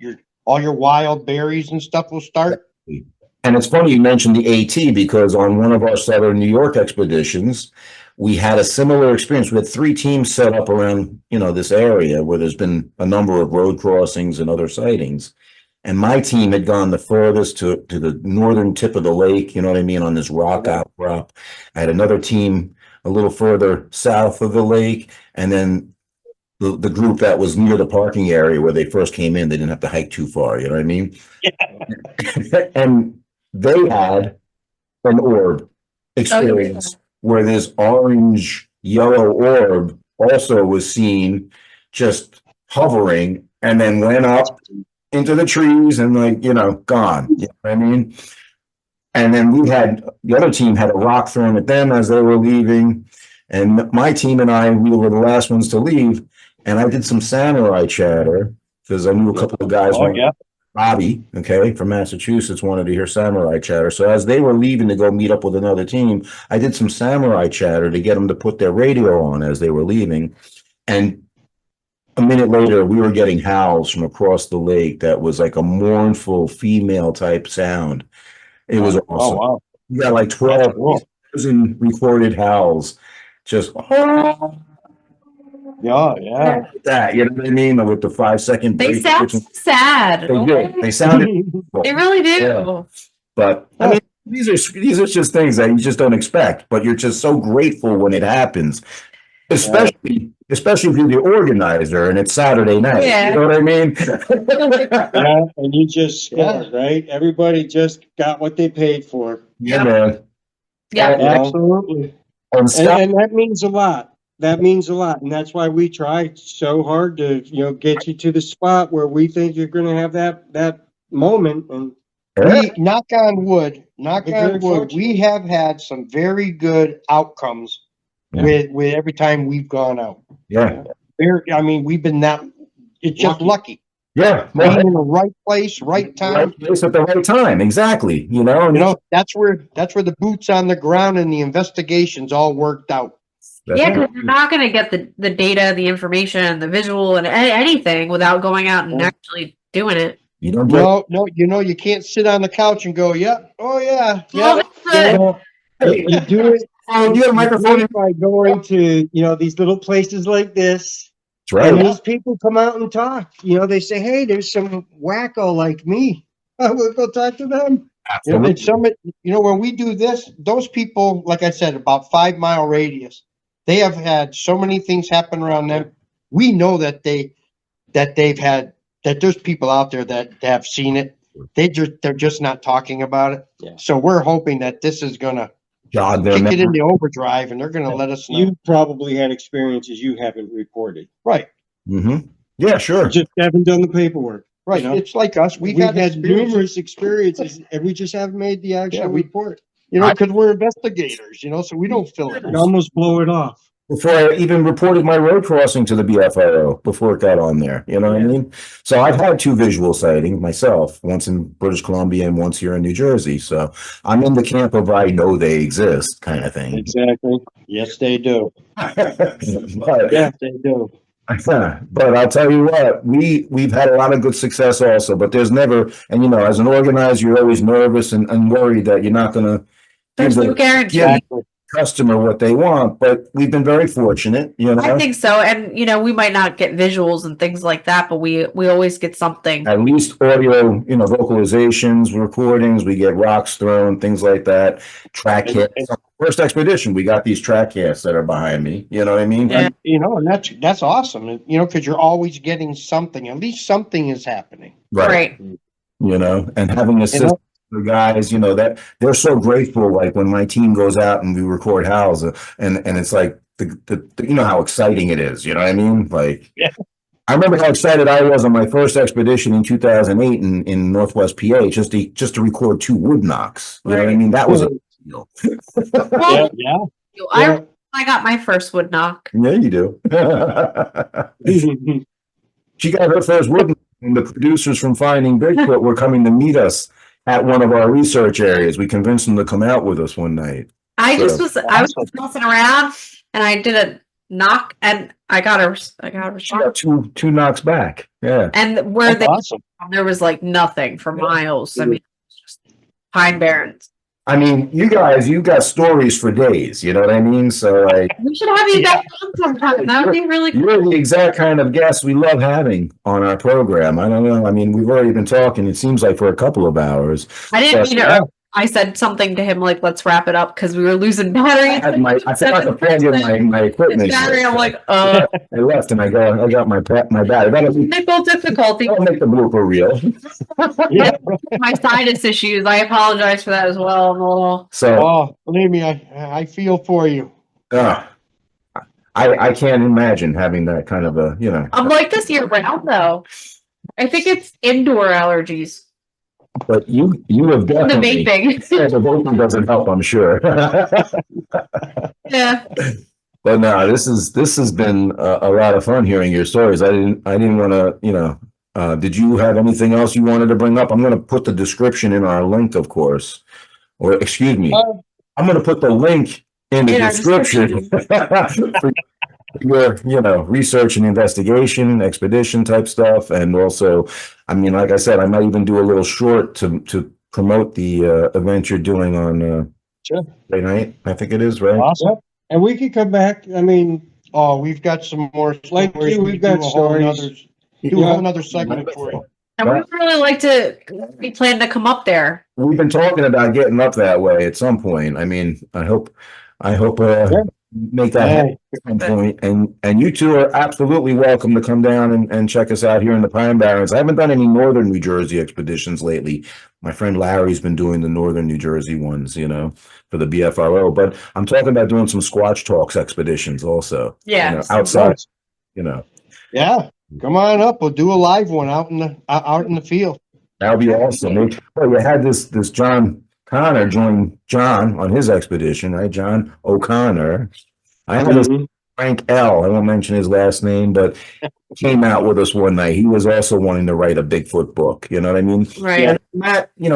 All your wild berries and stuff will start. And it's funny you mentioned the AT because on one of our Southern New York expeditions, we had a similar experience. We had 3 teams set up around, you know, this area where there's been a number of road crossings and other sightings. And my team had gone the furthest to the northern tip of the lake, you know what I mean, on this rock outcrop. I had another team a little further south of the lake, and then the group that was near the parking area where they first came in, they didn't have to hike too far, you know what I mean? And they had an orb experience where this orange yellow orb also was seen just hovering and then went up into the trees and like, you know, gone. You know what I mean? And then the other team had a rock thrown at them as they were leaving. And my team and I, we were the last ones to leave. And I did some samurai chatter because I knew a couple of guys. Bobby, okay, from Massachusetts, wanted to hear samurai chatter. So as they were leaving to go meet up with another team, I did some samurai chatter to get them to put their radio on as they were leaving. And a minute later, we were getting howls from across the lake that was like a mournful female type sound. It was awesome. Oh, wow. We got like 12,000 recorded howls. Just Yeah. that, you know what I mean? With the 5-second They break. sound so sad. They did. They sounded They really do. Yeah. But I mean, these are just things that you just don't expect, but you're just so grateful when it happens. Especially if you're the organizer and it's Saturday night. Yeah. You know what I mean? Yeah, and you just scored, right? Everybody just got what they paid for. Yeah, man. Yeah. And- Absolutely. And Scott, And that means a lot. That means a lot. And that's why we try so hard to, get you to the spot where we think you're gonna have that moment. And We, knock on wood, We're very we fortunate. have had some very good outcomes Yeah. with every time we've gone out. yeah, We've been it's just lucky. yeah. Being Well, in the right place, right time. right place at the right time. Exactly. You know, and That's where the boots on the ground and the investigations all worked out. that's Yeah, it. because you're not going to get the data, the information, the visual, and anything without going out and actually doing it. You don't get No, you can't sit on the couch and go, yeah, oh yeah, Well, yeah. that's it. you do it. Oh, you have a microphone. By going to, these little places like this. That's And right. these people come out and talk. They say, hey, there's some wacko like me. We'll go talk to them. And when we do this, those people, like I said, about 5 mile radius, they have had so many things happen around them. We know that there's people out there that have seen it. They're just not talking about it. Yeah. So we're hoping that this is gonna Jog their kick it memory. into overdrive and they're gonna let us know. You probably had experiences you haven't reported. Right. Mm-hmm. Yeah, sure. Just haven't done the paperwork. Right. It's like us. We've had had numerous experiences and we just haven't made the actual report. because we're investigators, so we don't fill it. You almost blow it off. Before I even reported my road crossing to the BFRO, before it got on there, you know what I mean? So I've had 2 visual sightings myself, once in British Columbia and once here in New Jersey. So I'm in the camp of I know they exist kind of thing. Exactly. Yes, they do. But, Yes, they do. but I'll tell you what, we've had a lot of good success also, but there's never, and as an organizer, you're always nervous and worried that you're not gonna There's give no the guarantee. customer what they want, but we've been very fortunate, I think so. And, we might not get visuals and things like that, but we always get something. At least audio, vocalizations, recordings, we get rocks thrown, things like that. Track hits. First expedition, we got these track hits that are behind me. You know what I mean? Yeah. And that's awesome. Because you're always getting something. At least something is happening. Right. And having assist the guys, that they're so grateful. Like when my team goes out and we record howls, and it's like the how exciting it is. You know what I mean? Like, yeah. I remember how excited I was on my first expedition in 2008 in Northwest PA, just to record 2 wood knocks. You know what I mean? That was a deal. Well, Yeah. I got my first wood knock. Yeah, you do. She got her first wood knock when the producers from Finding Bigfoot were coming to meet us at one of our research areas. We convinced them to come out with us one night. I was messing around and I did a knock and I got a She got two knocks back. Yeah. and where That's awesome. there was like nothing for miles. I mean, it's just pine barrens. I mean, you got stories for days. You know what I mean? So like, We should have you back on sometime. That would be really cool. you're the exact kind of guest we love having on our program. I don't know. I mean, we've already been talking, it seems like, for a couple of hours. I didn't But- mean to. I said something to him like, "Let's wrap it up" because we were losing batteries. I forgot to plug in my equipment. Battery. I'm like, I left and I got my battery. technical difficulty. That'll make the blooper reel. Yeah. My sinus issues. I apologize for that as well. I'm a little. So Oh, believe me, I feel for you. I can't imagine having that kind of a, I'm like this year round though. I think it's indoor allergies. but you have The definitely. vaping. Yeah, the vaping doesn't help, I'm sure. Yeah. But no, this has been a lot of fun hearing your stories. I didn't want to, did you have anything else you wanted to bring up? I'm going to put the description in our link, of course, or excuse me, I'm going to put the link in the In our description for your, research and investigation, expedition type stuff. And also, I mean, like I said, I might even do a little short to promote the event you're doing on Sure. Friday night, I think it is, right? Awesome. And we could come back. I mean, Oh, we've got some more Like stories. you, We we've got do a whole stories. nother- Do a whole nother segment for you. And we really like to. We plan to come up there. We've been talking about getting up that way at some point. I mean, I hope make that happen at some point. And you two are absolutely welcome to come down and check us out here in the Pine Barrens. I haven't done any northern New Jersey expeditions lately. My friend Larry's been doing the northern New Jersey ones, for the BFRO, but I'm talking about doing some Squatch Talks expeditions also. Yeah. Outside, Yeah, come on up. We'll do a live one out in the field. That would be awesome. Well, you had this John Connor join John on his expedition, right? John O'Connor. I had this Frank L. I won't mention his last name, but came out with us one night. He was also wanting to write a Bigfoot book. You know what I mean? Right. And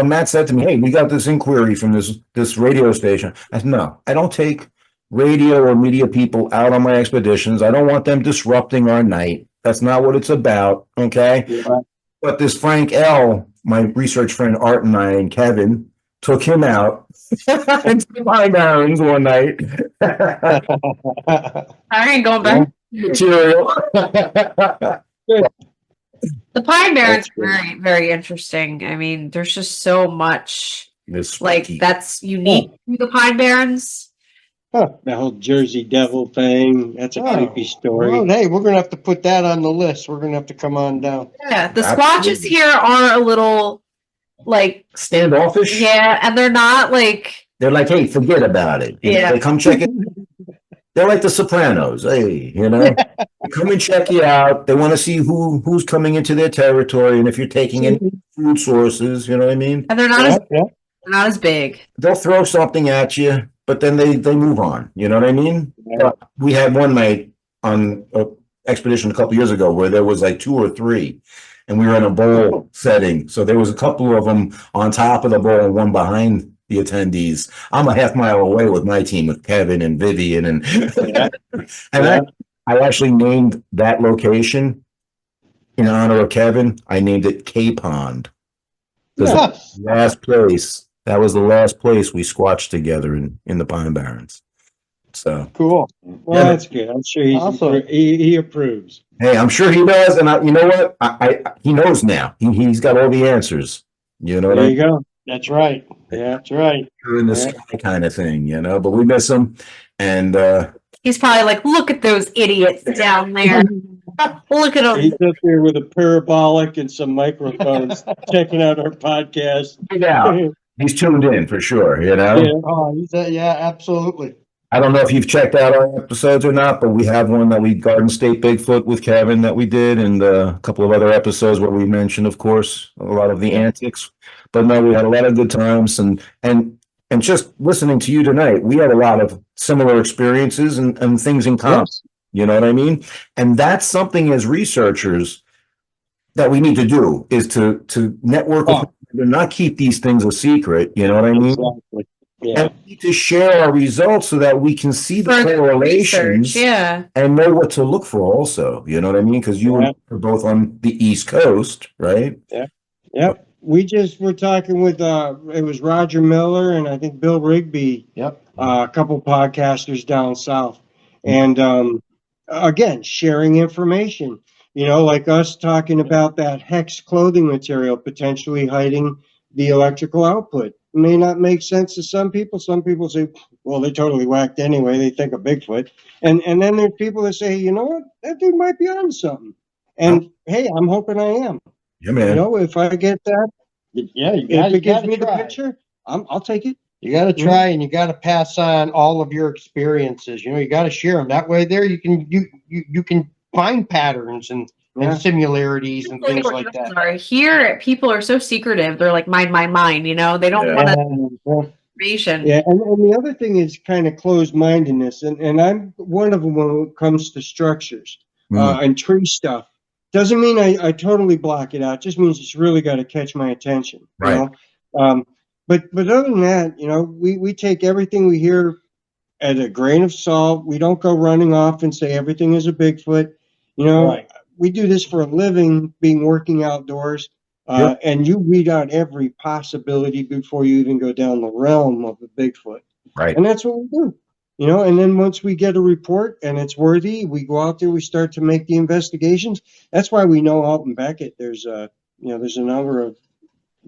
Matt said to me, "Hey, we got this inquiry from this radio station." I said, "No, I don't take radio or media people out on my expeditions. I don't want them disrupting our night. That's not what it's about." Okay. Yeah. But this Frank L., my research friend Art and I and Kevin took him out into the Pine Barrens one night. I ain't going back. Material. The Pine Barrens are very, very interesting. I mean, there's just so much that's unique to the Pine Barrens. The whole Jersey Devil thing. That's a creepy story. Well, hey, we're going to have to put that on the list. We're going to have to come on down. Yeah, the Squatches here are a little standoffish. Yeah, and they're not they're like, hey, forget about it. They come check it. They're like the Sopranos. Hey, they come and check you out. They want to see who's coming into their territory and if you're taking any food sources, you know what I mean? And they're not as big. They'll throw something at you, but then they move on. You know what I mean? Yeah. We had one night on an expedition a couple years ago where there was like 2 or 3, and we were in a bowl setting. So there was a couple of them on top of the bowl and one behind the attendees. I'm a half mile away with my team with Kevin and Vivian and I actually named that location in honor of Kevin. I named it K Pond. That was the last place we squatched together in the Pine Barrens. So cool. Well, that's good. I'm sure he approves. Hey, I'm sure he does, and you know what? He knows now. He's got all the answers. You know what There you go. That's right. Yeah, that's right. In the sky kind of thing, but we miss him. And he's probably like, look at those idiots down there. Look at them. He's up there with a parabolic and some microphones checking out our podcast. Yeah, he's tuned in for sure, Yeah. Oh, yeah, absolutely. I don't know if you've checked out our episodes or not, but we have one that we Garden State Bigfoot with Kevin that we did, and a couple of other episodes where we mentioned, of course, a lot of the antics. But no, we had a lot of good times, and just listening to you tonight, we had a lot of similar experiences and things in common. Yes. You know what I mean? And that's something as researchers that we need to do, is to network with people, not keep these things a secret. You know what I mean? Exactly. Yeah. And we need to share our results so that we can see the correlations and know what to look for also. You know what I mean? Because you are both on the East Coast, right? Yeah. Yep. We just were talking with, it was Roger Miller and I think Bill Rigby, a couple podcasters down south. And again, sharing information, like us talking about that hex clothing material potentially hiding the electrical output. It may not make sense to some people. Some people say, well, they're totally whacked anyway. They think of Bigfoot. And then there's people that say, you know what, that dude might be on something. And hey, I'm hoping I am. Yeah, man. If I get that, if it gives me the picture, I'll take it. You got to try, and you got to pass on all of your experiences. You got to share them. That way, there you can find patterns and similarities and things like that. Sorry, here people are so secretive. They're like, mine. They don't want information. Yeah, and the other thing is kind of closed-mindedness, and I'm one of them when it comes to structures and tree stuff. Doesn't mean I totally block it out. Just means it's really got to catch my attention. Right. But other than that, we take everything we hear at a grain of salt. We don't go running off and say everything is a Bigfoot. We do this for a living, being working outdoors, and you weed out every possibility before you even go down the realm of a Bigfoot. Right. And that's what we do. And then once we get a report and it's worthy, we go out there, we start to make the investigations. That's why we know Alton Beckett, there's a number of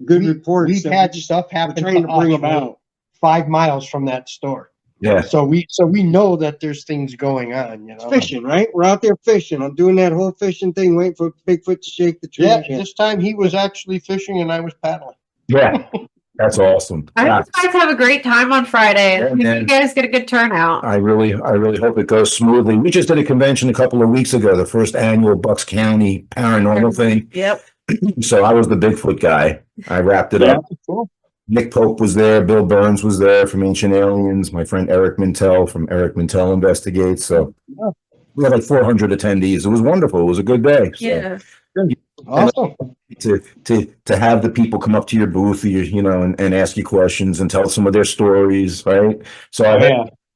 good reports. We've had stuff happen trying to bring them out 5 miles from that store. Yeah. So we know that there's things going on, you know. Fishing, right? We're out there fishing. I'm doing that whole fishing thing, waiting for Bigfoot to shake the tree. Yeah, again. this time he was actually fishing and I was paddling. Yeah. That's awesome. I Yeah. hope you guys have a great time on Friday. Yeah, I hope man. you guys get a good turnout. I really hope it goes smoothly. We just did a convention a couple of weeks ago, the first annual Bucks County paranormal thing. Yep. So I was the Bigfoot guy. I wrapped it up. Cool. Nick Pope was there. Bill Burns was there from Ancient Aliens. My friend Eric Mintel from Eric Mintel Investigates. So we had like 400 attendees. It was wonderful. It was a good day. So Yeah. Awesome. to have the people come up to your booth, and ask you questions and tell some of their stories, right? So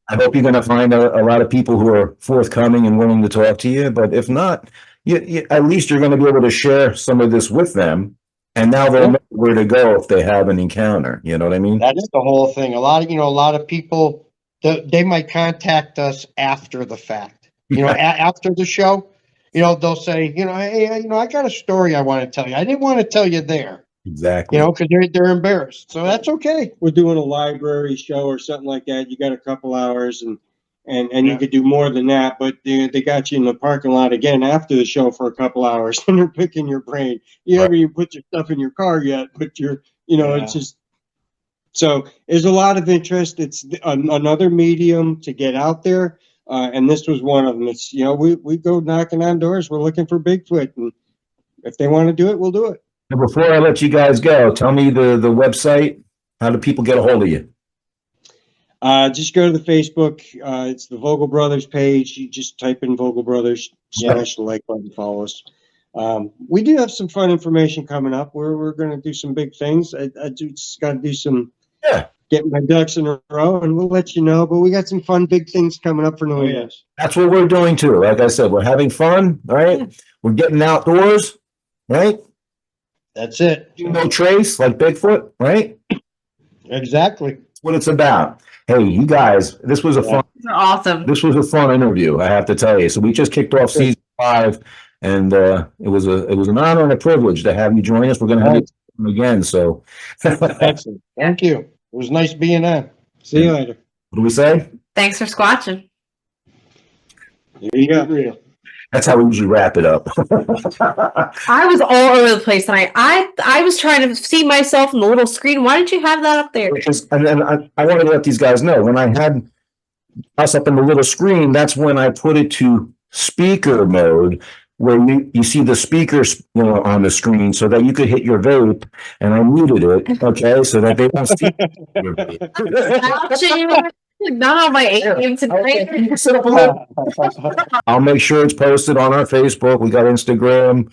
I hope you're going to find a lot of people who are forthcoming and willing to talk to you. But if not, you at least you're going to be able to share some of this with them. And now they'll know where to go if they have an encounter. You know what I mean? That's the whole thing. A lot of people, they might contact us after the fact. After the show, they'll say, hey, I got a story I want to tell you. I didn't want to tell you there. Exactly. Because they're embarrassed. So that's okay. We're doing a library show or something like that. You got a couple hours and you could do more than that, but they got you in the parking lot again after the show for a couple hours and they're picking your brain. You haven't even put your stuff in your car yet, but it's just, so there's a lot of interest. It's another medium to get out there. And this was one of them. It's, we go knocking on doors. We're looking for Bigfoot, and if they want to do it, we'll do it. Now, before I let you guys go, tell me the website. How do people get a hold of you? Just go to the Facebook. It's the Vogel Brothers page. You just type in Vogel Brothers, smash the like button, follow us. We do have some fun information coming up. We're going to do some big things. I just got to do some, get my ducks in a row, and we'll let you know. But we got some fun, big things coming up for New Year's. That's what we're doing too. Like I said, we're having fun, right? Yeah. We're getting outdoors, right? That's it. No trace, like Bigfoot, right? Exactly. That's what it's about. Hey, you guys, this was a fun. Awesome. This was a fun interview, I have to tell you. So we just kicked off season 5, and it was an honor and a privilege to have you join us. We're going to have you again. So excellent. Thank you. It was nice being on. See you later. What do we say? Thanks for squatching. Here you go. That's how we usually wrap it up. I was all over the place tonight. I was trying to see myself in the little screen. Why didn't you have that up there? And I wanted to let these guys know, when I had us up in the little screen, that's when I put it to speaker mode, where you see the speakers on the screen, so that you could hit your vape, and I muted it, okay, so that they won't see your vape. Not on my A-game tonight. I'll make sure it's posted on our Facebook. We got Instagram,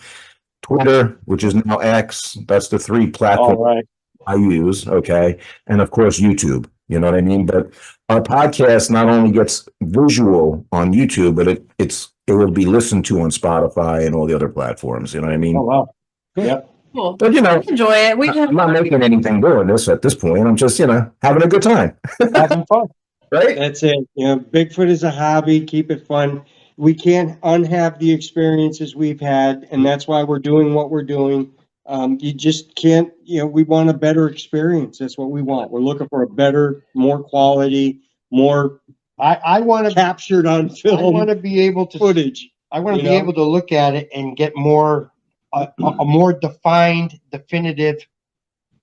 Twitter, which is now X. That's the 3 platforms I use, okay, and of course YouTube. You know what I mean? But our podcast not only gets visual on YouTube, but it will be listened to on Spotify and all the other platforms. You know what I mean? Oh wow! Yeah. Cool. But enjoy it. I'm not making anything doing this at this point. I'm just having a good time. Having fun. Right? That's it. Bigfoot is a hobby. Keep it fun. We can't unhave the experiences we've had, and that's why we're doing what we're doing. You just can't, we want a better experience. That's what we want. We're looking for a better, more quality, more I want to captured on film. I want to be able to footage. I want to be able to look at it and get more a more defined, definitive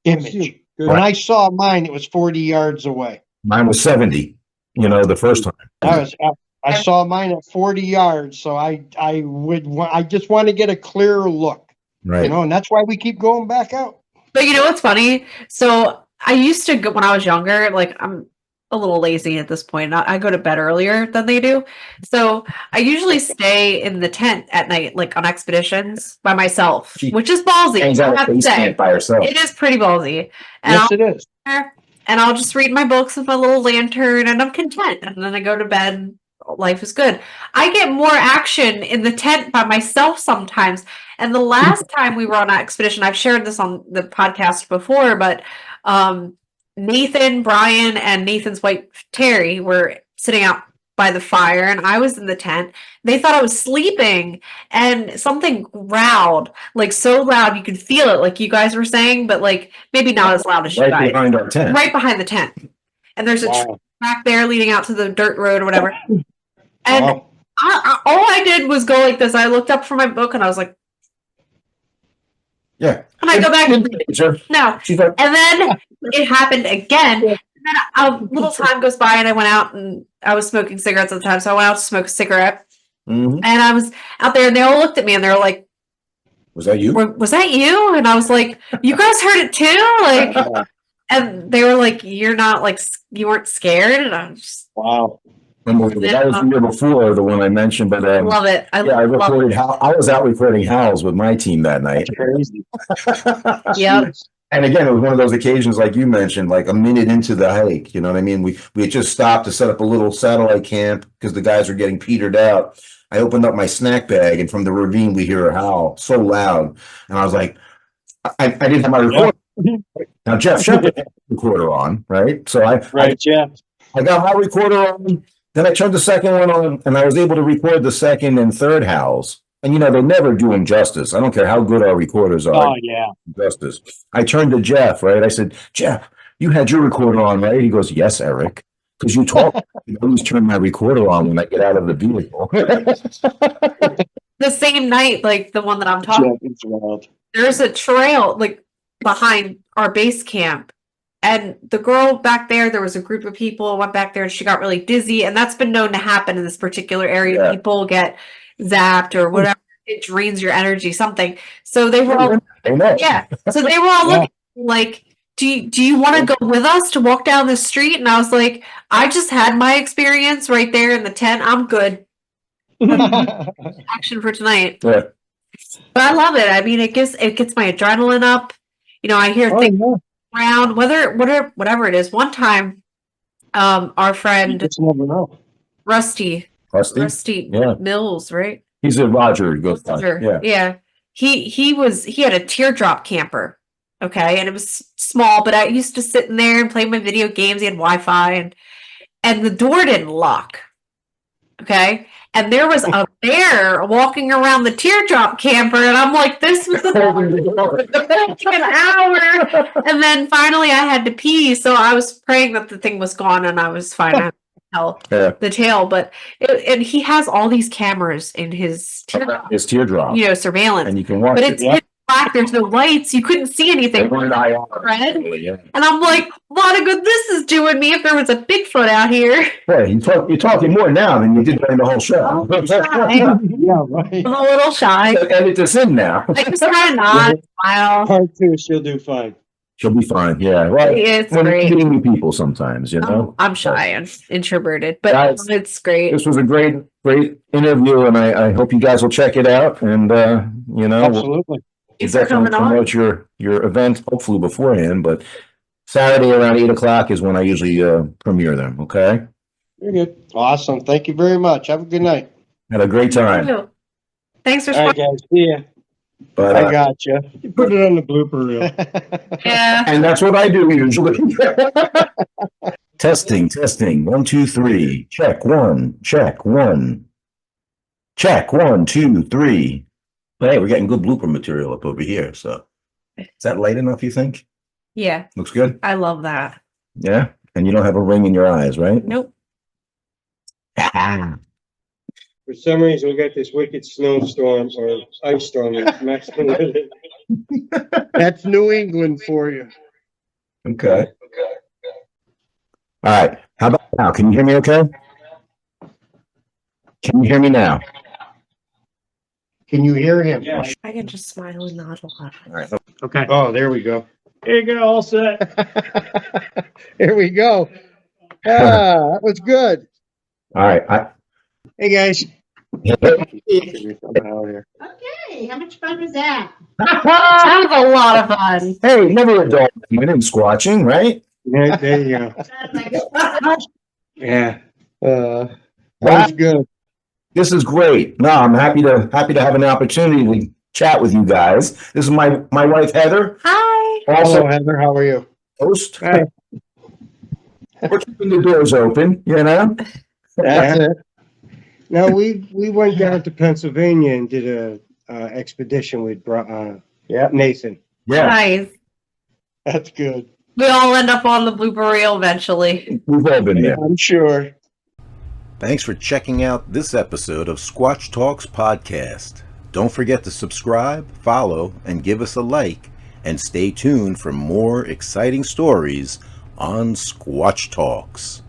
image. When I saw mine, it was 40 yards away. Mine was 70, the first time. I saw mine at 40 yards, so I just want to get a clearer look. Right. And that's why we keep going back out. But what's funny? So I used to go when I was younger, like I'm a little lazy at this point. I go to bed earlier than they do. So I usually stay in the tent at night, like on expeditions by myself, which is ballsy. I have to say. By herself. It is pretty ballsy. And yes, it is. And I'll just read my books with my little lantern and I'm content. And then I go to bed. Life is good. I get more action in the tent by myself sometimes. And the last time we were on an expedition, I've shared this on the podcast before, but Nathan, Brian, and Nathan's wife, Terry, were sitting out by the fire, and I was in the tent. They thought I was sleeping, and something growled, like so loud you could feel it, like you guys were saying, but like maybe not as loud as you guys. Right behind our tent. Right behind the tent. And there's a tree back there leading out to the dirt road or whatever. And Wow. all I did was go like this. I looked up from my book and I was like, Yeah. and I go back. Sure. No. She's like, And then it happened again. And then a little time goes by and I went out and I was smoking cigarettes at the time. So I went out to smoke a cigarette. mhm. And I was out there and they all looked at me and they were like, Was that you? was that you? And I was like, you guys heard it too? Like, and they were like, you're not like, you weren't scared? And I just Wow. Unbelievable. That was the year before the one I mentioned, but love it. I yeah, I love recorded I was out recording Howls with my team that night. Crazy. it. Yep. And again, it was one of those occasions, like you mentioned, like a minute into the hike. You know what I mean? We had just stopped to set up a little satellite camp because the guys were getting petered out. I opened up my snack bag, and from the ravine, we hear a howl so loud, and I was like, I didn't have my recorder. Now Jeff Shepard had the recorder on, right? So Right, Jeff. I got my recorder on. Then I turned the second one on, and I was able to record the second and third howls. And you know, they never do them justice. I don't care how good our recorders are. Oh, yeah. Justice. I turned to Jeff, right? I said, Jeff, you had your recorder on, right? He goes, yes, Eric. Because you talk, you always turn my recorder on when I get out of the vehicle. The same night, like the one that I'm talking, Jeff is wild. there's a trail like behind our base camp. And the girl back there was a group of people went back there and she got really dizzy. And that's been known to happen in this particular area. Yeah. People get zapped or whatever. It drains your energy, something. So they were all, Amen. yeah. So they were all looking like, do you want to go with us to walk down the street? And I was like, I just had my experience right there in the tent. I'm good. Action for tonight. Yeah. But I love it. I mean, it gets my adrenaline up. You know, I hear things around, whatever it is. One time, our friend Just never know. Rusty Yeah. Mills, right? He's a Roger. Goes by. Roger, Yeah. He had a teardrop camper. Okay, and it was small, but I used to sit in there and play my video games. He had Wi-Fi and the door didn't lock. Okay. And there was a bear walking around the teardrop camper, and I'm like, this was an hour. And then finally I had to pee, so I was praying that the thing was gone and I was fine. I had to tell the tale, but and he has all these cameras in his His teardrop. you know, surveillance. And you can watch But it. it's pitch black, there's no lights, you couldn't see anything. Everyone and I are. Red. Yeah. And I'm like, a lot of good this is doing me if there was a Bigfoot out here. Boy, you're talking more now than you did during the whole show. I'm shy. Yeah, right. I'm a little shy. Edit this in now. I just kind of nod, smile. Part two, she'll do fine. She'll be fine. Yeah. Well, It's when you're great. meeting new people sometimes, you know. I'm shy and introverted, but Guys, it's great. This was a great interview, and I hope you guys will check it out. And you know, Absolutely. we'll Thanks for definitely coming on. promote your event hopefully beforehand. But Saturday around 8:00 is when I usually premiere them. Okay. You're good. Awesome. Thank you very much. Have a good night. Had a great time. Thanks for All right, guys. See ya. But I got you. You put it on the blooper reel. Yeah. and that's what I do usually. Testing. 1, 2, 3. Check 1. Check 1. Check 1, 2, 3. But hey, we're getting good blooper material up over here. So is that light enough, you think? Yeah. Looks good? I love that. Yeah? And you don't have a ring in your eyes, right? Nope. For some reason, we got this wicked snowstorm or ice storm that's messing with it. That's New England for you. Okay. All right. How about now? Can you hear me okay? Can you hear me now? Can you hear him? Yeah. I can just smile and nod a lot. All right. Okay. Oh, there we go. There you go, all set. Here we go. Ah, that was good. All right. Hey, guys. Okay, how much fun was that? That was a lot of fun. Hey, never a dull moment in squatching, right? There you go. Yeah. That Wow. was good. This is great. No, I'm happy to have an opportunity to chat with you guys. This is my wife Heather, Hi. also Hello, Heather. How are you? host. Hi. We're keeping the doors open, you know. That's it. Now, we went down to Pennsylvania and did a expedition with Yeah. Nathan. Yeah. Nice. That's good. We all end up on the blooper reel eventually. We've all been there. I'm sure. Thanks for checking out this episode of Squatch Talks Podcast. Don't forget to subscribe, follow, and give us a like, and stay tuned for more exciting stories on Squatch Talks.